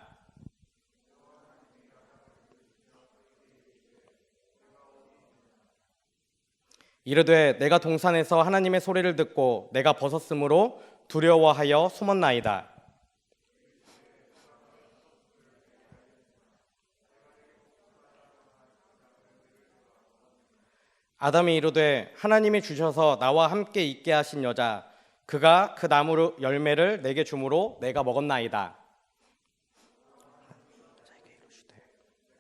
이르되 내가 동산에서 하나님의 소리를 듣고 내가 벗었으므로 두려워하여 숨었나이다. 아담이 이르되 하나님이 주셔서 나와 함께 있게 하신 여자, 그가 그 나무 열매를 내게 주므로 내가 먹었나이다.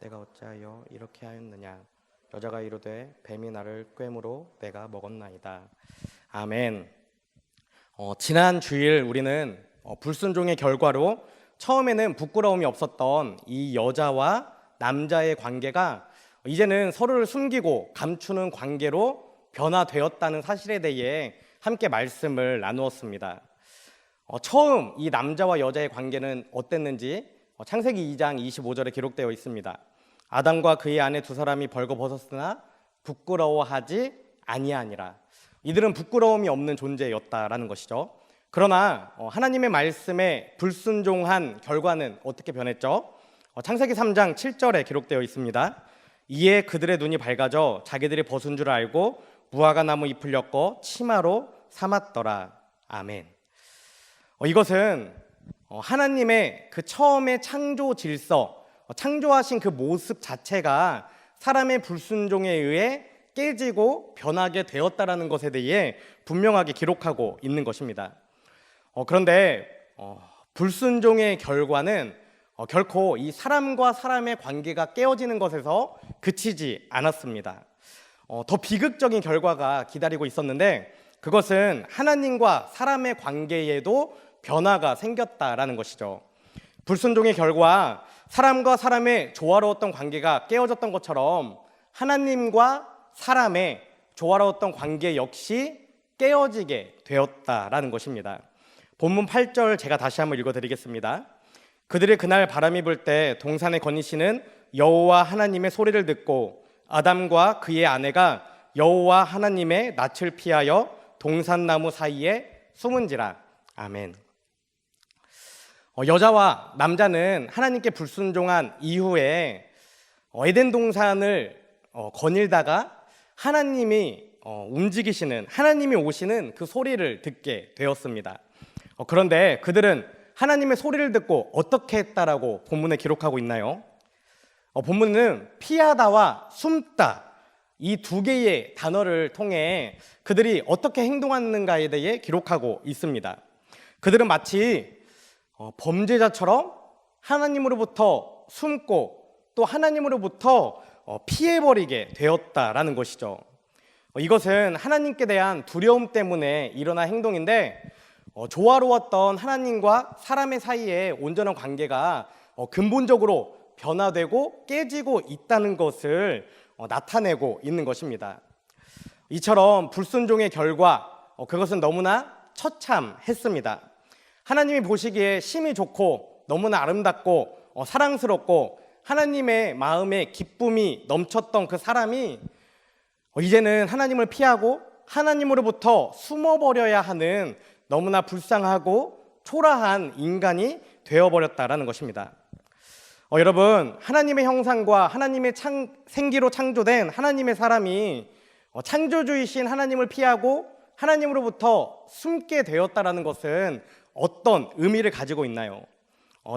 내가 어찌하여 이렇게 하였느냐? 여자가 이르되 뱀이 나를 꿰므로 내가 먹었나이다. 아멘. 지난 주일 우리는 불순종의 결과로 처음에는 부끄러움이 없었던 이 여자와 남자의 관계가 이제는 서로를 숨기고 감추는 관계로 변화되었다는 사실에 대해 함께 말씀을 나누었습니다. 처음 이 남자와 여자의 관계는 어땠는지 창세기 2장 25절에 기록되어 있습니다. 아담과 그의 아내 두 사람이 벌거벗었으나 부끄러워하지 아니하니라. 이들은 부끄러움이 없는 존재였다라는 것이죠. 그러나 하나님의 말씀에 불순종한 결과는 어떻게 변했죠? 창세기 3장 7절에 기록되어 있습니다. 이에 그들의 눈이 밝아져 자기들이 벗은 줄 알고 무화과 나무 잎을 엮어 치마로 삼았더라. 아멘. 이것은 하나님의 그 처음의 창조 질서, 창조하신 그 모습 자체가 사람의 불순종에 의해 깨지고 변하게 되었다라는 것에 대해 분명하게 기록하고 있는 것입니다. 그런데 불순종의 결과는 결코 이 사람과 사람의 관계가 깨어지는 것에서 그치지 않았습니다. 더 비극적인 결과가 기다리고 있었는데 그것은 하나님과 사람의 관계에도 변화가 생겼다라는 것이죠. 불순종의 결과 사람과 사람의 조화로웠던 관계가 깨어졌던 것처럼 하나님과 사람의 조화로웠던 관계 역시 깨어지게 되었다라는 것입니다. 본문 8절 제가 다시 한번 읽어드리겠습니다. 그들이 그날 바람이 불 때 동산에 거니시는 여호와 하나님의 소리를 듣고 아담과 그의 아내가 여호와 하나님의 낯을 피하여 동산나무 사이에 숨은지라. 아멘. 여자와 남자는 하나님께 불순종한 이후에 에덴 동산을 거닐다가 하나님이 움직이시는, 하나님이 오시는 그 소리를 듣게 되었습니다. 그런데 그들은 하나님의 소리를 듣고 어떻게 했다라고 본문에 기록하고 있나요? 본문은 피하다와 숨다, 이 두 개의 단어를 통해 그들이 어떻게 행동하는가에 대해 기록하고 있습니다. 그들은 마치 범죄자처럼 하나님으로부터 숨고 또 하나님으로부터 피해버리게 되었다라는 것이죠. 이것은 하나님께 대한 두려움 때문에 일어난 행동인데 조화로웠던 하나님과 사람의 사이에 온전한 관계가 근본적으로 변화되고 깨지고 있다는 것을 나타내고 있는 것입니다. 이처럼 불순종의 결과, 그것은 너무나 처참했습니다. 하나님이 보시기에 심히 좋고 너무나 아름답고 사랑스럽고 하나님의 마음에 기쁨이 넘쳤던 그 사람이 이제는 하나님을 피하고 하나님으로부터 숨어버려야 하는 너무나 불쌍하고 초라한 인간이 되어버렸다라는 것입니다. 여러분, 하나님의 형상과 하나님의 생기로 창조된 하나님의 사람이 창조주이신 하나님을 피하고 하나님으로부터 숨게 되었다라는 것은 어떤 의미를 가지고 있나요?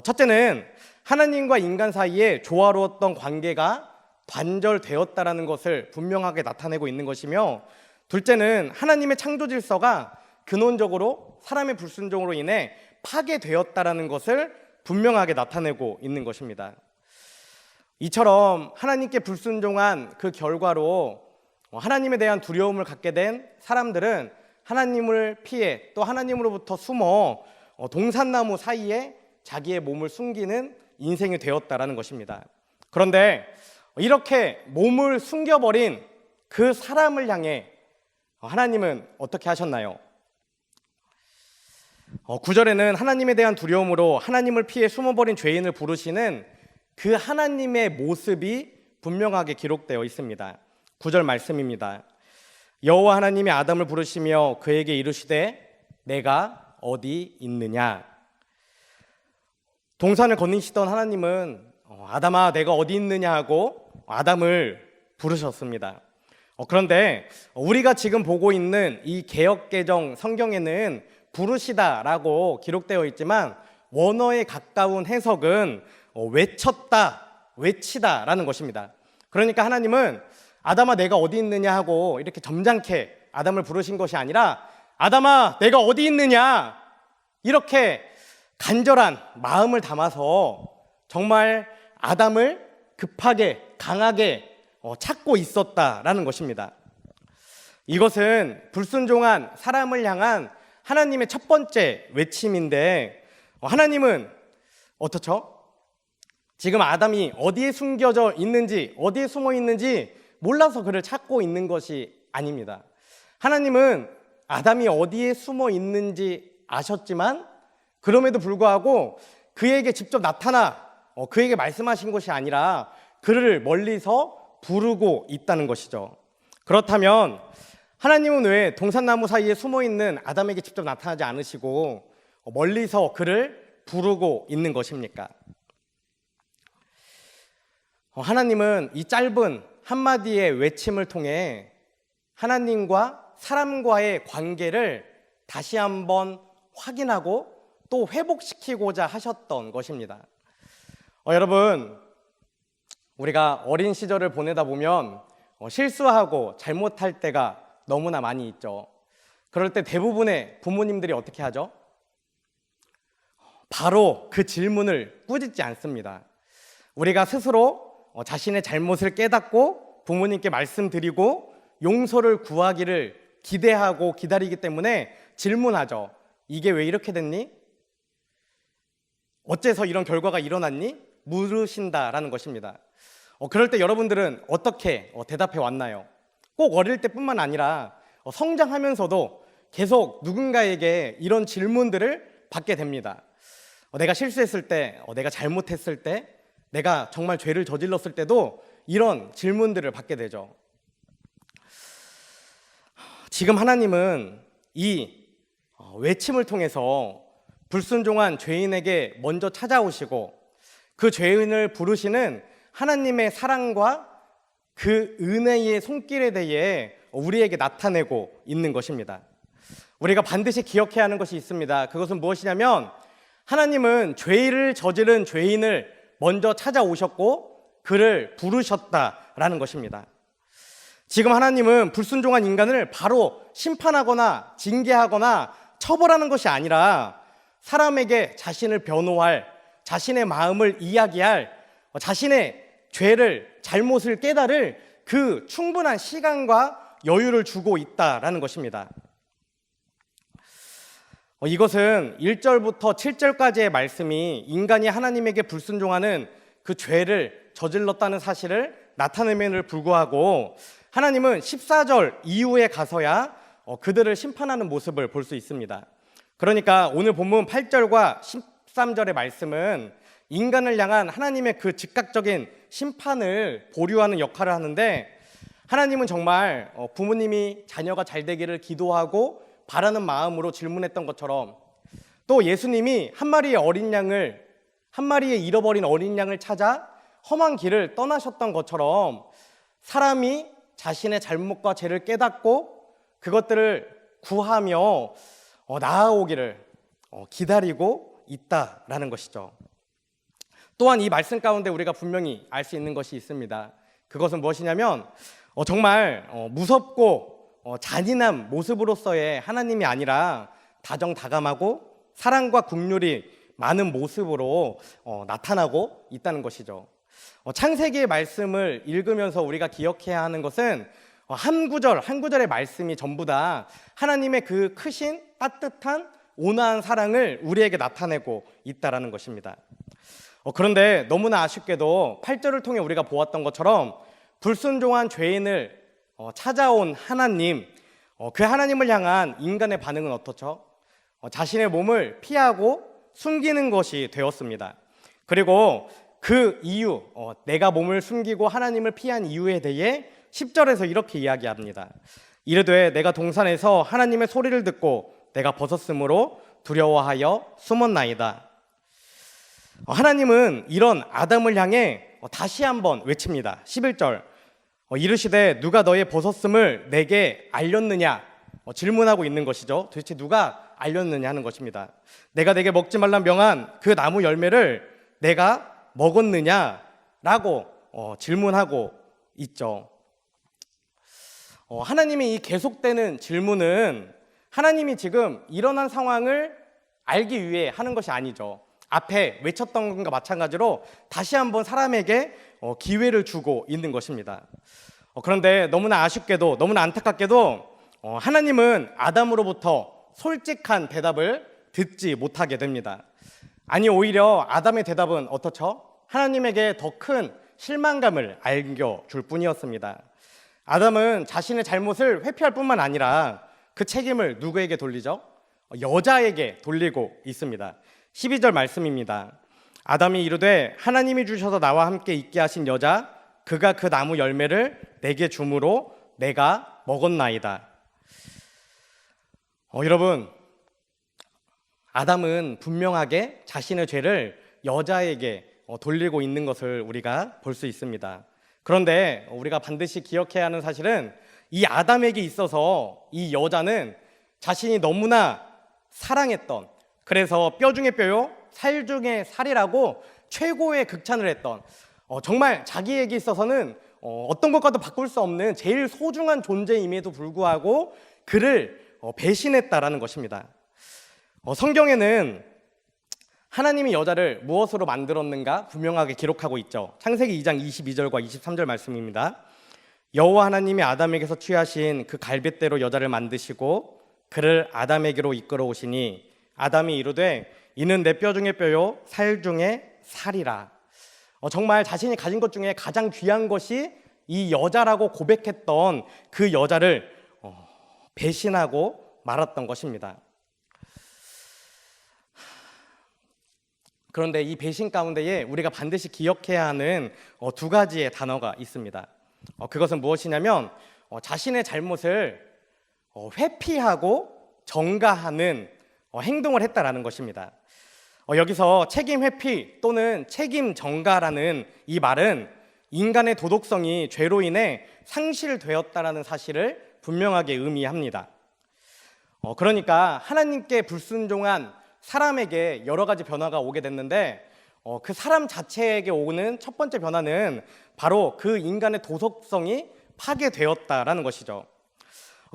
첫째는 하나님과 인간 사이에 조화로웠던 관계가 단절되었다라는 것을 분명하게 나타내고 있는 것이며, 둘째는 하나님의 창조 질서가 근원적으로 사람의 불순종으로 인해 파괴되었다라는 것을 분명하게 나타내고 있는 것입니다. 이처럼 하나님께 불순종한 그 결과로 하나님에 대한 두려움을 갖게 된 사람들은 하나님을 피해 또 하나님으로부터 숨어 동산나무 사이에 자기의 몸을 숨기는 인생이 되었다라는 것입니다. 그런데 이렇게 몸을 숨겨버린 그 사람을 향해 하나님은 어떻게 하셨나요? 9절에는 하나님에 대한 두려움으로 하나님을 피해 숨어버린 죄인을 부르시는 그 하나님의 모습이 분명하게 기록되어 있습니다. 9절 말씀입니다. 여호와 하나님이 아담을 부르시며 그에게 이르시되 내가 어디 있느냐. 동산을 거니시던 하나님은 아담아 내가 어디 있느냐 하고 아담을 부르셨습니다. 그런데 우리가 지금 보고 있는 이 개역개정 성경에는 부르시다라고 기록되어 있지만 원어에 가까운 해석은 외쳤다, 외치다라는 것입니다. 그러니까 하나님은 아담아 내가 어디 있느냐 하고 이렇게 점잖게 아담을 부르신 것이 아니라 아담아 내가 어디 있느냐 이렇게 간절한 마음을 담아서 정말 아담을 급하게 강하게 찾고 있었다라는 것입니다. 이것은 불순종한 사람을 향한 하나님의 첫 번째 외침인데 하나님은 어떻죠? 지금 아담이 어디에 숨겨져 있는지 어디에 숨어 있는지 몰라서 그를 찾고 있는 것이 아닙니다. 하나님은 아담이 어디에 숨어 있는지 아셨지만 그럼에도 불구하고 그에게 직접 나타나 그에게 말씀하신 것이 아니라 그를 멀리서 부르고 있다는 것이죠. 그렇다면 하나님은 왜 동산나무 사이에 숨어 있는 아담에게 직접 나타나지 않으시고 멀리서 그를 부르고 있는 것입니까? 하나님은 이 짧은 한마디의 외침을 통해 하나님과 사람과의 관계를 다시 한번 확인하고 또 회복시키고자 하셨던 것입니다. 여러분, 우리가 어린 시절을 보내다 보면 실수하고 잘못할 때가 너무나 많이 있죠. 그럴 때 대부분의 부모님들이 어떻게 하죠? 바로 그 질문을 꾸짖지 않습니다. 우리가 스스로 자신의 잘못을 깨닫고 부모님께 말씀드리고 용서를 구하기를 기대하고 기다리기 때문에 질문하죠. 이게 왜 이렇게 됐니? 어째서 이런 결과가 일어났니? 물으신다라는 것입니다. 그럴 때 여러분들은 어떻게 대답해 왔나요? 꼭 어릴 때뿐만 아니라 성장하면서도 계속 누군가에게 이런 질문들을 받게 됩니다. 내가 실수했을 때, 내가 잘못했을 때, 내가 정말 죄를 저질렀을 때도 이런 질문들을 받게 되죠. 지금 하나님은 이 외침을 통해서 불순종한 죄인에게 먼저 찾아오시고 그 죄인을 부르시는 하나님의 사랑과 그 은혜의 손길에 대해 우리에게 나타내고 있는 것입니다. 우리가 반드시 기억해야 하는 것이 있습니다. 그것은 무엇이냐면 하나님은 죄를 저지른 죄인을 먼저 찾아오셨고 그를 부르셨다라는 것입니다. 지금 하나님은 불순종한 인간을 바로 심판하거나 징계하거나 처벌하는 것이 아니라 사람에게 자신을 변호할, 자신의 마음을 이야기할, 자신의 죄를, 잘못을 깨달을 그 충분한 시간과 여유를 주고 있다라는 것입니다. 이것은 1절부터 7절까지의 말씀이 인간이 하나님에게 불순종하는 그 죄를 저질렀다는 사실을 나타내면을 불구하고 하나님은 14절 이후에 가서야 그들을 심판하는 모습을 볼 수 있습니다. 그러니까 오늘 본문 8절과 13절의 말씀은 인간을 향한 하나님의 그 즉각적인 심판을 보류하는 역할을 하는데 하나님은 정말 부모님이 자녀가 잘 되기를 기도하고 바라는 마음으로 질문했던 것처럼 또 예수님이 한 마리의 잃어버린 어린 양을 찾아 험한 길을 떠나셨던 것처럼 사람이 자신의 잘못과 죄를 깨닫고 그것들을 구하며 나아오기를 기다리고 있다라는 것이죠. 또한 이 말씀 가운데 우리가 분명히 알 수 있는 것이 있습니다. 그것은 무엇이냐면 정말 무섭고 잔인한 모습으로서의 하나님이 아니라 다정다감하고 사랑과 긍휼이 많은 모습으로 나타나고 있다는 것이죠. 창세기의 말씀을 읽으면서 우리가 기억해야 하는 것은 한 구절 한 구절의 말씀이 전부 다 하나님의 그 크신 따뜻한 온화한 사랑을 우리에게 나타내고 있다라는 것입니다. 그런데 너무나 아쉽게도 8절을 통해 우리가 보았던 것처럼 불순종한 죄인을 찾아온 하나님, 그 하나님을 향한 인간의 반응은 어떻죠? 자신의 몸을 피하고 숨기는 것이 되었습니다. 그리고 그 이유, 내가 몸을 숨기고 하나님을 피한 이유에 대해 10절에서 이렇게 이야기합니다. 이르되 내가 동산에서 하나님의 소리를 듣고 내가 벗었으므로 두려워하여 숨었나이다. 하나님은 이런 아담을 향해 다시 한번 외칩니다. 11절 이르시되 누가 너의 벗었음을 내게 알렸느냐 질문하고 있는 것이죠. 도대체 누가 알렸느냐 하는 것입니다. 내가 내게 먹지 말라 명한 그 나무 열매를 내가 먹었느냐라고 질문하고 있죠. 하나님의 이 계속되는 질문은 하나님이 지금 일어난 상황을 알기 위해 하는 것이 아니죠. 앞에 외쳤던 것과 마찬가지로 다시 한번 사람에게 기회를 주고 있는 것입니다. 그런데 너무나 아쉽게도 너무나 안타깝게도 하나님은 아담으로부터 솔직한 대답을 듣지 못하게 됩니다. 아니 오히려 아담의 대답은 어떻죠? 하나님에게 더 큰 실망감을 안겨줄 뿐이었습니다. 아담은 자신의 잘못을 회피할 뿐만 아니라 그 책임을 누구에게 돌리죠? 여자에게 돌리고 있습니다. 12절 말씀입니다. 아담이 이르되 하나님이 주셔서 나와 함께 있게 하신 여자 그가 그 나무 열매를 내게 주므로 내가 먹었나이다. 여러분, 아담은 분명하게 자신의 죄를 여자에게 돌리고 있는 것을 우리가 볼 수 있습니다. 그런데 우리가 반드시 기억해야 하는 사실은 이 아담에게 있어서 이 여자는 자신이 너무나 사랑했던, 그래서 뼈 중에 뼈요 살 중에 살이라고 최고의 극찬을 했던, 정말 자기에게 있어서는 어떤 것과도 바꿀 수 없는 제일 소중한 존재임에도 불구하고 그를 배신했다라는 것입니다. 성경에는 하나님이 여자를 무엇으로 만들었는가 분명하게 기록하고 있죠. 창세기 2장 22절과 23절 말씀입니다. 여호와 하나님이 아담에게서 취하신 그 갈빗대로 여자를 만드시고 그를 아담에게로 이끌어 오시니 아담이 이르되 이는 내 뼈 중에 뼈요 살 중에 살이라. 정말 자신이 가진 것 중에 가장 귀한 것이 이 여자라고 고백했던 그 여자를 배신하고 말았던 것입니다. 그런데 이 배신 가운데에 우리가 반드시 기억해야 하는 두 가지의 단어가 있습니다. 그것은 무엇이냐면 자신의 잘못을 회피하고 전가하는 행동을 했다라는 것입니다. 여기서 책임 회피 또는 책임 전가라는 이 말은 인간의 도덕성이 죄로 인해 상실되었다라는 사실을 분명하게 의미합니다. 그러니까 하나님께 불순종한 사람에게 여러 가지 변화가 오게 됐는데 그 사람 자체에게 오는 첫 번째 변화는 바로 그 인간의 도덕성이 파괴되었다라는 것이죠.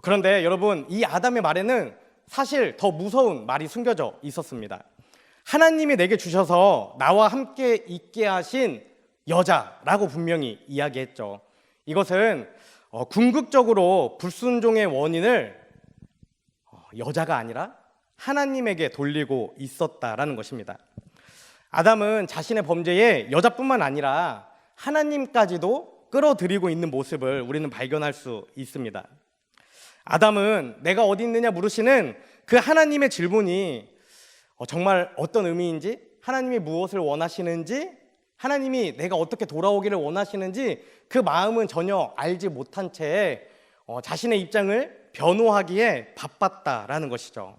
그런데 여러분, 이 아담의 말에는 사실 더 무서운 말이 숨겨져 있었습니다. 하나님이 내게 주셔서 나와 함께 있게 하신 여자라고 분명히 이야기했죠. 이것은 궁극적으로 불순종의 원인을 여자가 아니라 하나님에게 돌리고 있었다라는 것입니다. 아담은 자신의 범죄에 여자뿐만 아니라 하나님까지도 끌어들이고 있는 모습을 우리는 발견할 수 있습니다. 아담은 내가 어디 있느냐 물으시는 그 하나님의 질문이 정말 어떤 의미인지, 하나님이 무엇을 원하시는지, 하나님이 내가 어떻게 돌아오기를 원하시는지 그 마음은 전혀 알지 못한 채 자신의 입장을 변호하기에 바빴다라는 것이죠.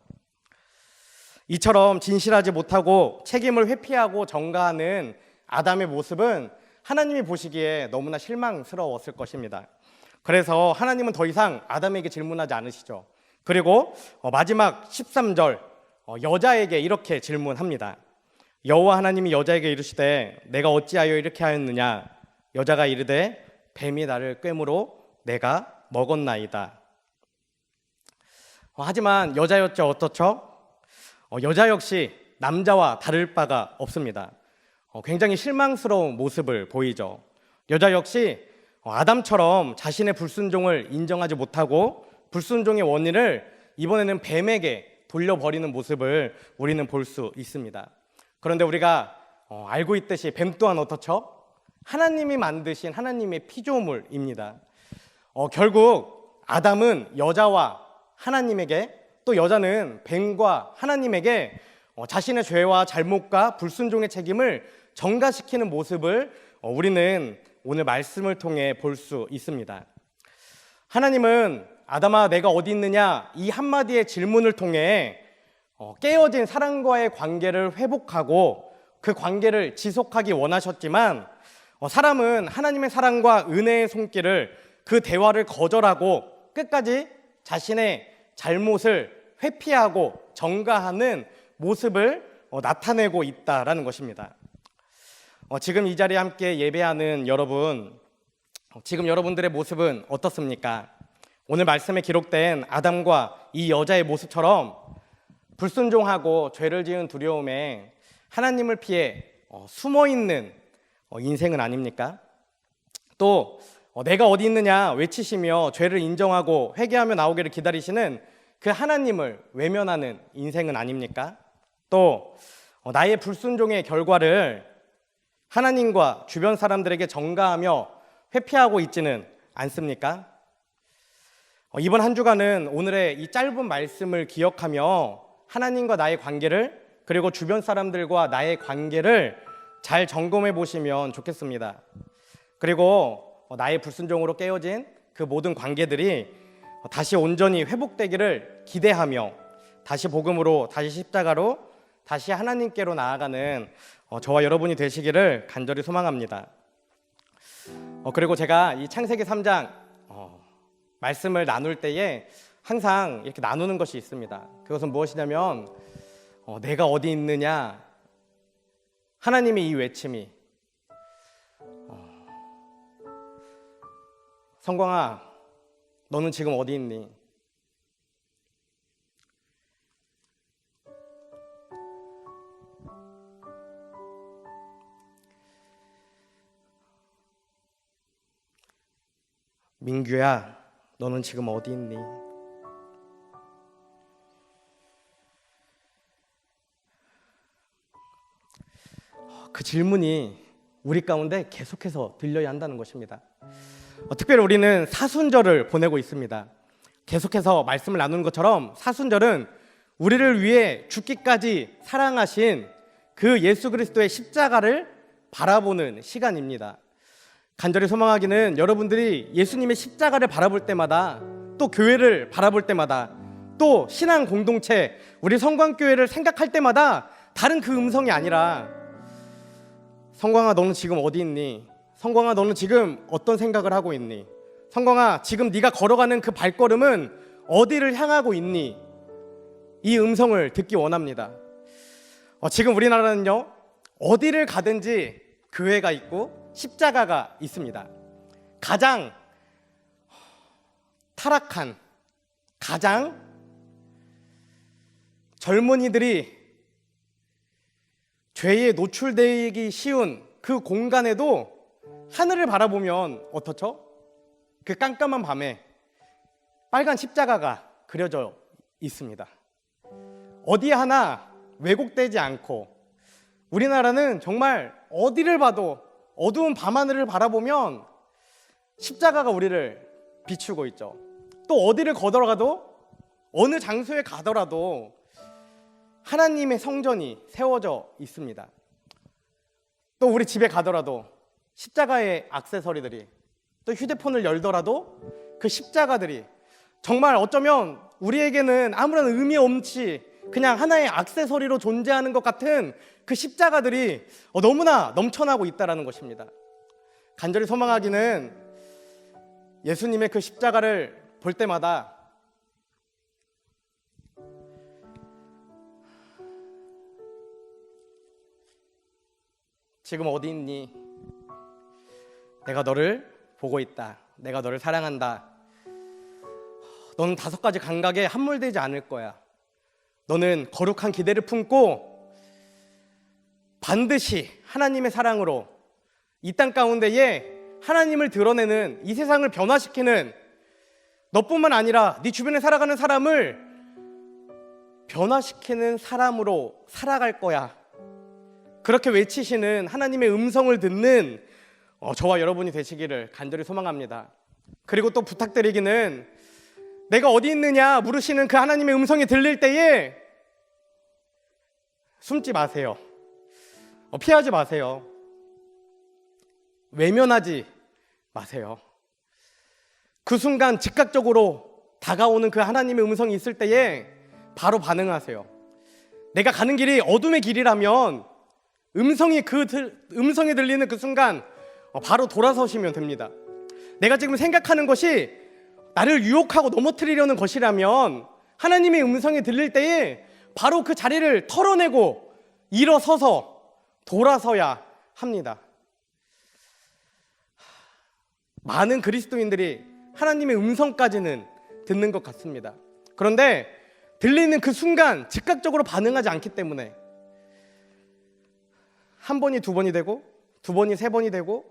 이처럼 진실하지 못하고 책임을 회피하고 전가하는 아담의 모습은 하나님이 보시기에 너무나 실망스러웠을 것입니다. 그래서 하나님은 더 이상 아담에게 질문하지 않으시죠. 그리고 마지막 13절 여자에게 이렇게 질문합니다. 여호와 하나님이 여자에게 이르시되 내가 어찌하여 이렇게 하였느냐. 여자가 이르되 뱀이 나를 꿰므로 내가 먹었나이다. 하지만 여자였죠. 어떻죠? 여자 역시 남자와 다를 바가 없습니다. 굉장히 실망스러운 모습을 보이죠. 여자 역시 아담처럼 자신의 불순종을 인정하지 못하고 불순종의 원인을 이번에는 뱀에게 돌려버리는 모습을 우리는 볼 수 있습니다. 그런데 우리가 알고 있듯이 뱀 또한 어떻죠? 하나님이 만드신 하나님의 피조물입니다. 결국 아담은 여자와 하나님에게, 또 여자는 뱀과 하나님에게 자신의 죄와 잘못과 불순종의 책임을 전가시키는 모습을 우리는 오늘 말씀을 통해 볼 수 있습니다. 하나님은 아담아 내가 어디 있느냐 이 한마디의 질문을 통해 깨어진 사랑과의 관계를 회복하고 그 관계를 지속하기 원하셨지만 사람은 하나님의 사랑과 은혜의 손길을, 그 대화를 거절하고 끝까지 자신의 잘못을 회피하고 전가하는 모습을 나타내고 있다라는 것입니다. 지금 이 자리에 함께 예배하는 여러분, 지금 여러분들의 모습은 어떻습니까? 오늘 말씀에 기록된 아담과 이 여자의 모습처럼 불순종하고 죄를 지은 두려움에 하나님을 피해 숨어있는 인생은 아닙니까? 또 내가 어디 있느냐 외치시며 죄를 인정하고 회개하며 나오기를 기다리시는 그 하나님을 외면하는 인생은 아닙니까? 또 나의 불순종의 결과를 하나님과 주변 사람들에게 전가하며 회피하고 있지는 않습니까? 이번 한 주간은 오늘의 이 짧은 말씀을 기억하며 하나님과 나의 관계를, 그리고 주변 사람들과 나의 관계를 잘 점검해 보시면 좋겠습니다. 그리고 나의 불순종으로 깨어진 그 모든 관계들이 다시 온전히 회복되기를 기대하며 다시 복음으로, 다시 십자가로, 다시 하나님께로 나아가는 저와 여러분이 되시기를 간절히 소망합니다. 그리고 제가 이 창세기 3장 말씀을 나눌 때에 항상 이렇게 나누는 것이 있습니다. 그것은 무엇이냐면 내가 어디 있느냐, 하나님의 이 외침이 성광아 너는 지금 어디 있니? 민규야 너는 지금 어디 있니? 그 질문이 우리 가운데 계속해서 들려야 한다는 것입니다. 특별히 우리는 사순절을 보내고 있습니다. 계속해서 말씀을 나누는 것처럼 사순절은 우리를 위해 죽기까지 사랑하신 그 예수 그리스도의 십자가를 바라보는 시간입니다. 간절히 소망하기는 여러분들이 예수님의 십자가를 바라볼 때마다, 또 교회를 바라볼 때마다, 또 신앙 공동체, 우리 성광교회를 생각할 때마다 다른 그 음성이 아니라 성광아 너는 지금 어디 있니? 성광아 너는 지금 어떤 생각을 하고 있니? 성광아 지금 네가 걸어가는 그 발걸음은 어디를 향하고 있니? 이 음성을 듣기 원합니다. 지금 우리나라는요 어디를 가든지 교회가 있고 십자가가 있습니다. 가장 타락한, 가장 젊은이들이 죄에 노출되기 쉬운 그 공간에도 하늘을 바라보면 어떻죠? 그 깜깜한 밤에 빨간 십자가가 그려져 있습니다. 어디 하나 왜곡되지 않고, 우리나라는 정말 어디를 봐도 어두운 밤하늘을 바라보면 십자가가 우리를 비추고 있죠. 또 어디를 거들어가도, 어느 장소에 가더라도 하나님의 성전이 세워져 있습니다. 또 우리 집에 가더라도 십자가의 액세서리들이, 또 휴대폰을 열더라도 그 십자가들이 정말 어쩌면 우리에게는 아무런 의미 없이 그냥 하나의 액세서리로 존재하는 것 같은 그 십자가들이 너무나 넘쳐나고 있다는 것입니다. 간절히 소망하기는 예수님의 그 십자가를 볼 때마다 지금 어디 있니? 내가 너를 보고 있다. 내가 너를 사랑한다. 너는 5가지 감각에 함몰되지 않을 거야. 너는 거룩한 기대를 품고 반드시 하나님의 사랑으로 이 땅 가운데에 하나님을 드러내는, 이 세상을 변화시키는, 너뿐만 아니라 네 주변에 살아가는 사람을 변화시키는 사람으로 살아갈 거야. 그렇게 외치시는 하나님의 음성을 듣는 저와 여러분이 되시기를 간절히 소망합니다. 그리고 또 부탁드리기는, 내가 어디 있느냐 물으시는 그 하나님의 음성이 들릴 때에 숨지 마세요. 피하지 마세요. 외면하지 마세요. 그 순간 즉각적으로 다가오는 그 하나님의 음성이 있을 때에 바로 반응하세요. 내가 가는 길이 어둠의 길이라면 음성이 들리는 그 순간 바로 돌아서시면 됩니다. 내가 지금 생각하는 것이 나를 유혹하고 넘어뜨리려는 것이라면 하나님의 음성이 들릴 때에 바로 그 자리를 털어내고 일어서서 돌아서야 합니다. 많은 그리스도인들이 하나님의 음성까지는 듣는 것 같습니다. 그런데 들리는 그 순간 즉각적으로 반응하지 않기 때문에 한 번이 두 번이 되고, 두 번이 세 번이 되고,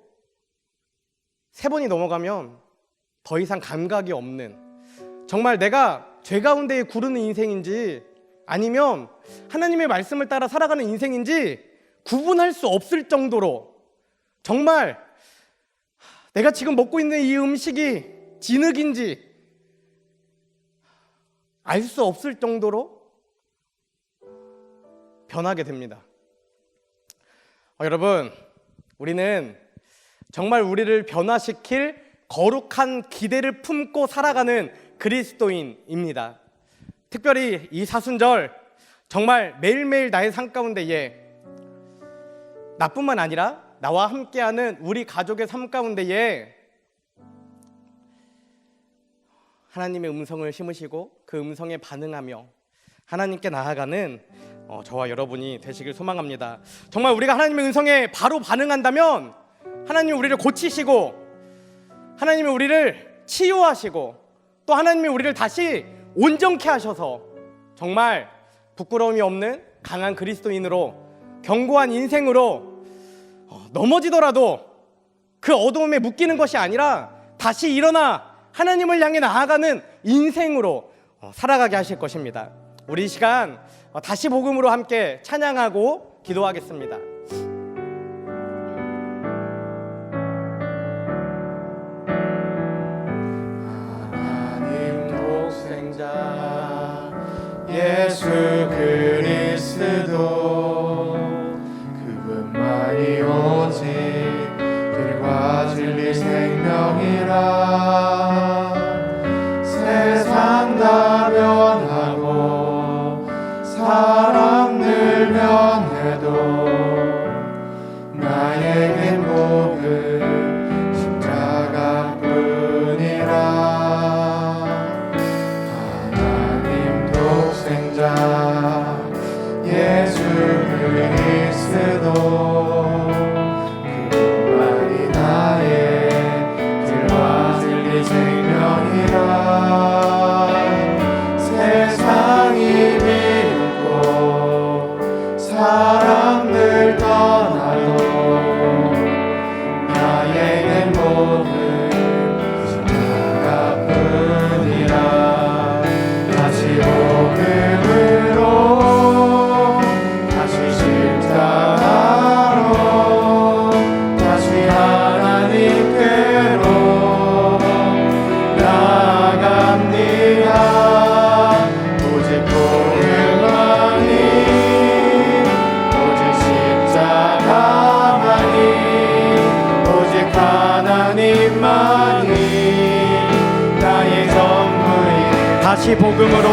세 번이 넘어가면 더 이상 감각이 없는, 정말 내가 죄 가운데에 구르는 인생인지 아니면 하나님의 말씀을 따라 살아가는 인생인지 구분할 수 없을 정도로, 정말 내가 지금 먹고 있는 이 음식이 진흙인지 알 수 없을 정도로 변하게 됩니다. 여러분, 우리는 정말 우리를 변화시킬 거룩한 기대를 품고 살아가는 그리스도인입니다. 특별히 이 사순절, 정말 매일매일 나의 삶 가운데에, 나뿐만 아니라 나와 함께하는 우리 가족의 삶 가운데에 하나님의 음성을 심으시고 그 음성에 반응하며 하나님께 나아가는 저와 여러분이 되시길 소망합니다. 정말 우리가 하나님의 음성에 바로 반응한다면 하나님이 우리를 고치시고, 하나님이 우리를 치유하시고, 또 하나님이 우리를 다시 온전케 하셔서 정말 부끄러움이 없는 강한 그리스도인으로, 견고한 인생으로, 넘어지더라도 그 어두움에 묶이는 것이 아니라 다시 일어나 하나님을 향해 나아가는 인생으로 살아가게 하실 것입니다. 우리 이 시간 다시 복음으로 함께 찬양하고 기도하겠습니다. 하나님 독생자 예수 그리스도, 그분만이 오직 길과 진리 생명이라. 세상 다 변하고 사람들 변해도 나에겐 복음 십자가뿐이라. 하나님 독생자 예수 그리스도, 그분만이 나의 길과 진리 생명이라. 세상이 비웃고 사람들 떠나도 나에겐 복음 십자가뿐이라. 다시 복음으로, 다시 십자가로, 다시 하나님께로 나아갑니다. 오직 복음만이, 오직 십자가만이, 오직 하나님만이 나의 전부인. 다시 복음으로,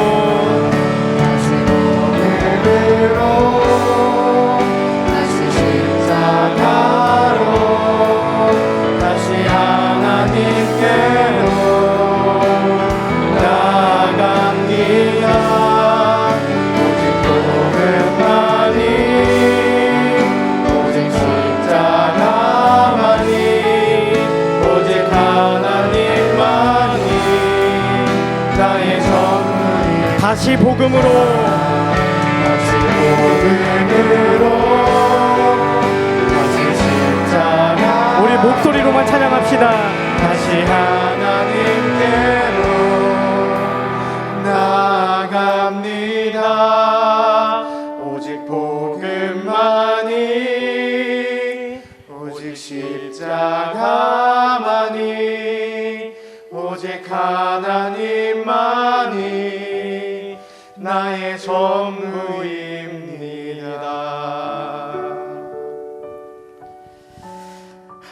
다시 복음으로, 다시 십자가로, 다시 하나님께로 나아갑니다. 오직 복음만이, 오직 십자가만이, 오직 하나님만이 나의 전부인. 다시 복음으로, 다시 복음으로, 다시 십자가. 우리 목소리로만 찬양합시다. 다시 하나님께로 나아갑니다. 오직 복음만이, 오직 십자가만이, 오직 하나님만이 나의 전부입니다.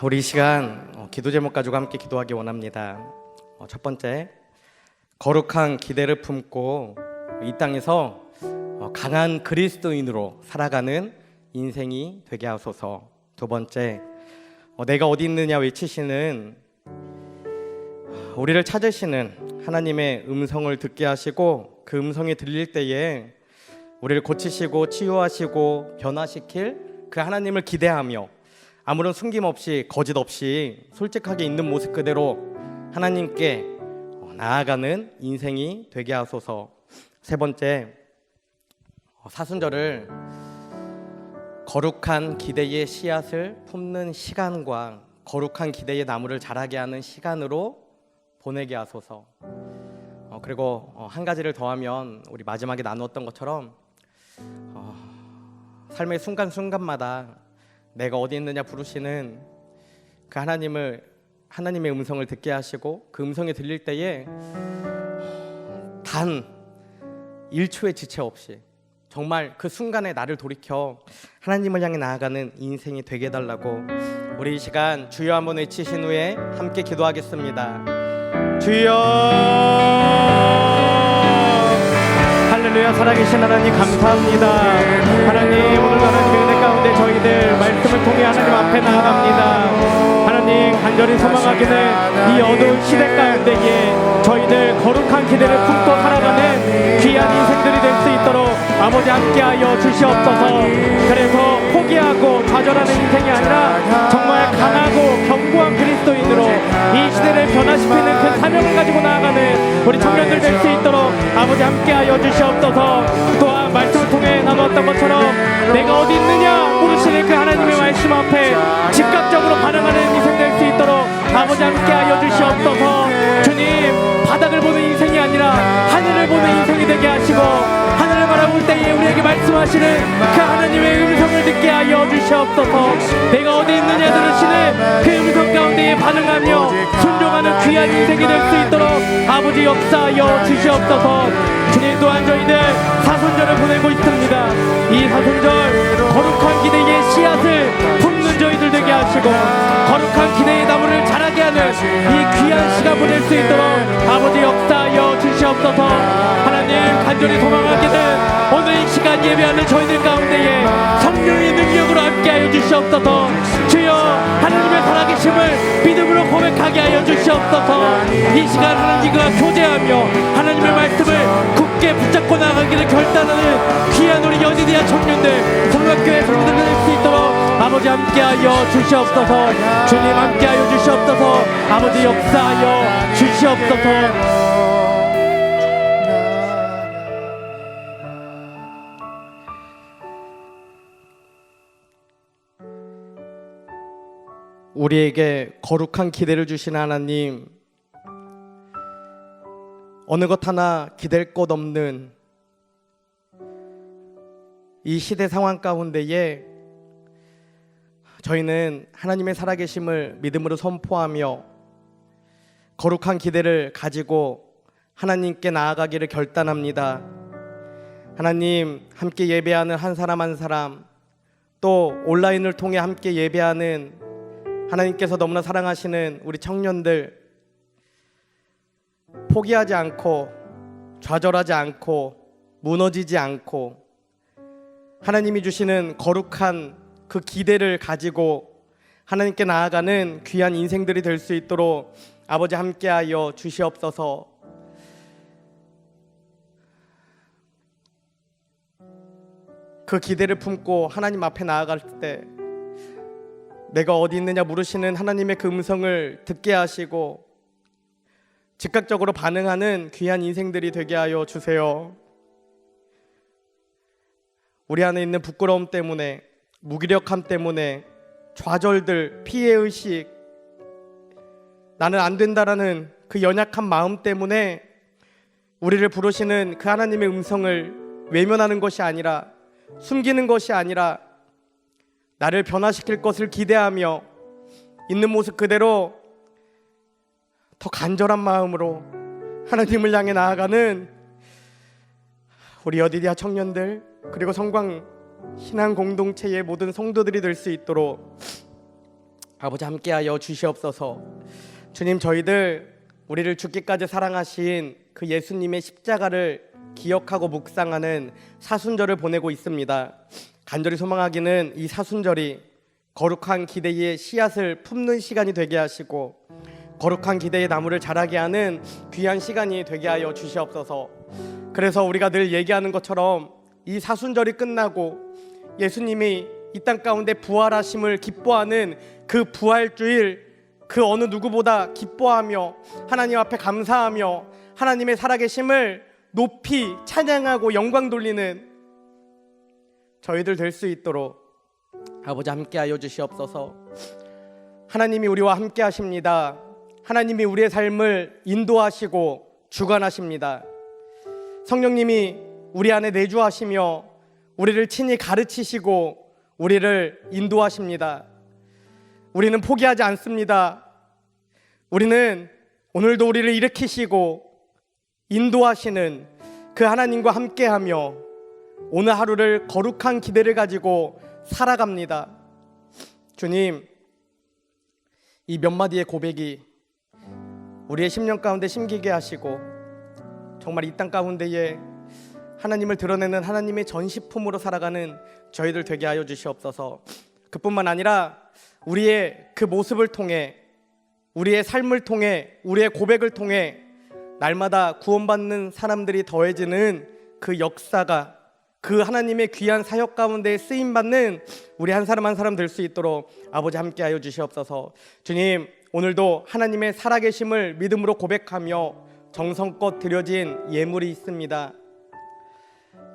우리 이 시간 기도 제목 가지고 함께 기도하기 원합니다. 첫 번째, 거룩한 기대를 품고 이 땅에서 강한 그리스도인으로 살아가는 인생이 되게 하소서. 두 번째, 내가 어디 있느냐 외치시는 우리를 찾으시는 하나님의 음성을 듣게 하시고 그 음성이 들릴 때에 우리를 고치시고 치유하시고 변화시킬 그 하나님을 기대하며 아무런 숨김없이 거짓 없이 솔직하게 있는 모습 그대로 하나님께 나아가는 인생이 되게 하소서. 세 번째, 사순절을 거룩한 기대의 씨앗을 품는 시간과 거룩한 기대의 나무를 자라게 하는 시간으로 보내게 하소서. 그리고 한 가지를 더하면 우리 마지막에 나누었던 것처럼 삶의 순간순간마다 내가 어디 있느냐 부르시는 그 하나님의 음성을 듣게 하시고 그 음성이 들릴 때에 단 1초의 지체 없이 정말 그 순간에 나를 돌이켜 하나님을 향해 나아가는 인생이 되게 해달라고 우리 이 시간 주여 한번 외치신 후에 함께 기도하겠습니다. 주여, 할렐루야. 살아계신 하나님 감사합니다. 하나님, 오늘 하나님의 은혜 가운데 저희들 말씀을 통해 하나님 앞에 나아갑니다. 하나님, 간절히 소망하기는 이 어두운 시대 가운데에 저희들 거룩한 기대를 품고 살아가는 귀한 인생들이 될 수 있도록 아버지 함께하여 주시옵소서. 그래서 포기하고 좌절하는 인생이 아니라 정말 강하고 견고한 그리스도인으로 이 시대를 변화시키는 그 사명을 가지고 나아가는 우리 청년들 될 수 있도록 아버지 함께하여 주시옵소서. 또한 말씀을 통해 나누었던 것처럼 내가 어디 있느냐 물으시는 그 하나님의 말씀 앞에 즉각적으로 반응하는 인생 될 수 있도록 아버지 함께하여 주시옵소서. 주님, 바닥을 보는 인생이 아니라 하늘을 보는 인생이 되게 하시고 하늘을 바라볼 때에 우리에게 말씀하시는 그 하나님의 음성을 듣게 하여 주시옵소서. 내가 어디 있느냐 들으시는 그 음성 가운데에 반응하며 순종하는 귀한 인생이 될 수 있도록 아버지 역사하여 주시옵소서. 주님, 또한 저희들 사순절을 보내고 있습니다. 이 사순절 거룩한 기대의 씨앗을 품는 저희들 되게 하시고 거룩한 기대의 나무를 자라게 하는 이 귀한 시간 보낼 수 있도록 아버지 역사하여 주시옵소서. 하나님, 간절히 소망하기는 오늘 이 시간 예배하는 저희들 가운데에 성령의 능력으로 함께하여 주시옵소서. 주여, 하나님의 살아계심을 믿음으로 고백하게 하여 주시옵소서. 이 시간 하나님과 교제하며 하나님의 말씀을 굳게 붙잡고 나가기를 결단하는 귀한 우리 여디디아 청년들 성곽교회 성도들 될 수 있도록 아버지 함께하여 주시옵소서. 주님, 함께하여 주시옵소서. 아버지 역사하여 주시옵소서. 우리에게 거룩한 기대를 주시는 하나님, 어느 것 하나 기댈 것 없는 이 시대 상황 가운데에 저희는 하나님의 살아계심을 믿음으로 선포하며 거룩한 기대를 가지고 하나님께 나아가기를 결단합니다. 하나님, 함께 예배하는 한 사람 한 사람, 또 온라인을 통해 함께 예배하는 하나님께서 너무나 사랑하시는 우리 청년들, 포기하지 않고 좌절하지 않고 무너지지 않고 하나님이 주시는 거룩한 그 기대를 가지고 하나님께 나아가는 귀한 인생들이 될 수 있도록 아버지 함께하여 주시옵소서. 그 기대를 품고 하나님 앞에 나아갈 때 내가 어디 있느냐 물으시는 하나님의 그 음성을 듣게 하시고 즉각적으로 반응하는 귀한 인생들이 되게 하여 주세요. 우리 안에 있는 부끄러움 때문에, 무기력함 때문에, 좌절들, 피해의식, 나는 안 된다라는 그 연약한 마음 때문에 우리를 부르시는 그 하나님의 음성을 외면하는 것이 아니라, 숨기는 것이 아니라 나를 변화시킬 것을 기대하며 있는 모습 그대로 더 간절한 마음으로 하나님을 향해 나아가는 우리 여디디아 청년들, 그리고 성광 신앙 공동체의 모든 성도들이 될 수 있도록 아버지 함께하여 주시옵소서. 주님, 저희들 우리를 죽기까지 사랑하신 그 예수님의 십자가를 기억하고 묵상하는 사순절을 보내고 있습니다. 간절히 소망하기는 이 사순절이 거룩한 기대의 씨앗을 품는 시간이 되게 하시고 거룩한 기대의 나무를 자라게 하는 귀한 시간이 되게 하여 주시옵소서. 그래서 우리가 늘 얘기하는 것처럼 이 사순절이 끝나고 예수님이 이 땅 가운데 부활하심을 기뻐하는 그 부활주일, 그 어느 누구보다 기뻐하며 하나님 앞에 감사하며 하나님의 살아계심을 높이 찬양하고 영광 돌리는 저희들 될 수 있도록 아버지 함께하여 주시옵소서. 하나님이 우리와 함께 하십니다. 하나님이 우리의 삶을 인도하시고 주관하십니다. 성령님이 우리 안에 내주하시며 우리를 친히 가르치시고 우리를 인도하십니다. 우리는 포기하지 않습니다. 우리는 오늘도 우리를 일으키시고 인도하시는 그 하나님과 함께하며 오늘 하루를 거룩한 기대를 가지고 살아갑니다. 주님, 이 몇 마디의 고백이 우리의 심령 가운데 심기게 하시고 정말 이 땅 가운데에 하나님을 드러내는 하나님의 전시품으로 살아가는 저희들 되게 하여 주시옵소서. 그뿐만 아니라 우리의 그 모습을 통해, 우리의 삶을 통해, 우리의 고백을 통해 날마다 구원받는 사람들이 더해지는 그 역사가, 그 하나님의 귀한 사역 가운데 쓰임받는 우리 한 사람 한 사람 될 수 있도록 아버지 함께하여 주시옵소서. 주님, 오늘도 하나님의 살아계심을 믿음으로 고백하며 정성껏 드려진 예물이 있습니다.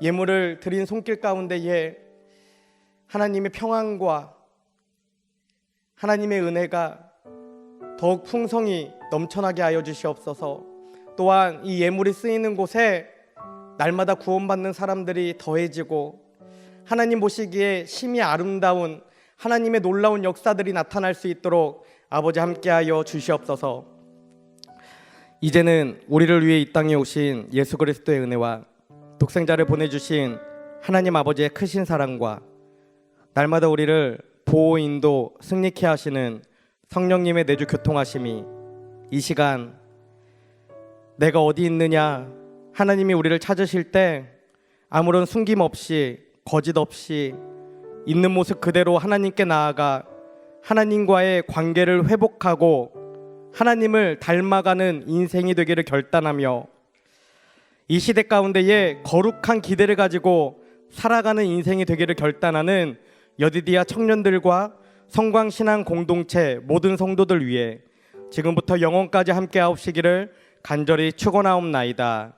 예물을 드린 손길 가운데에 하나님의 평안과 하나님의 은혜가 더욱 풍성히 넘쳐나게 하여 주시옵소서. 또한 이 예물이 쓰이는 곳에 날마다 구원받는 사람들이 더해지고 하나님 보시기에 심히 아름다운 하나님의 놀라운 역사들이 나타날 수 있도록 아버지 함께하여 주시옵소서. 이제는 우리를 위해 이 땅에 오신 예수 그리스도의 은혜와 독생자를 보내주신 하나님 아버지의 크신 사랑과 날마다 우리를 보호 인도 승리케 하시는 성령님의 내주 교통하심이 이 시간 내가 어디 있느냐 하나님이 우리를 찾으실 때 아무런 숨김 없이 거짓 없이 있는 모습 그대로 하나님께 나아가 하나님과의 관계를 회복하고 하나님을 닮아가는 인생이 되기를 결단하며 이 시대 가운데에 거룩한 기대를 가지고 살아가는 인생이 되기를 결단하는 여디디아 청년들과 성광신앙 공동체 모든 성도들 위해 지금부터 영원까지 함께 하옵시기를 간절히 축원하옵나이다.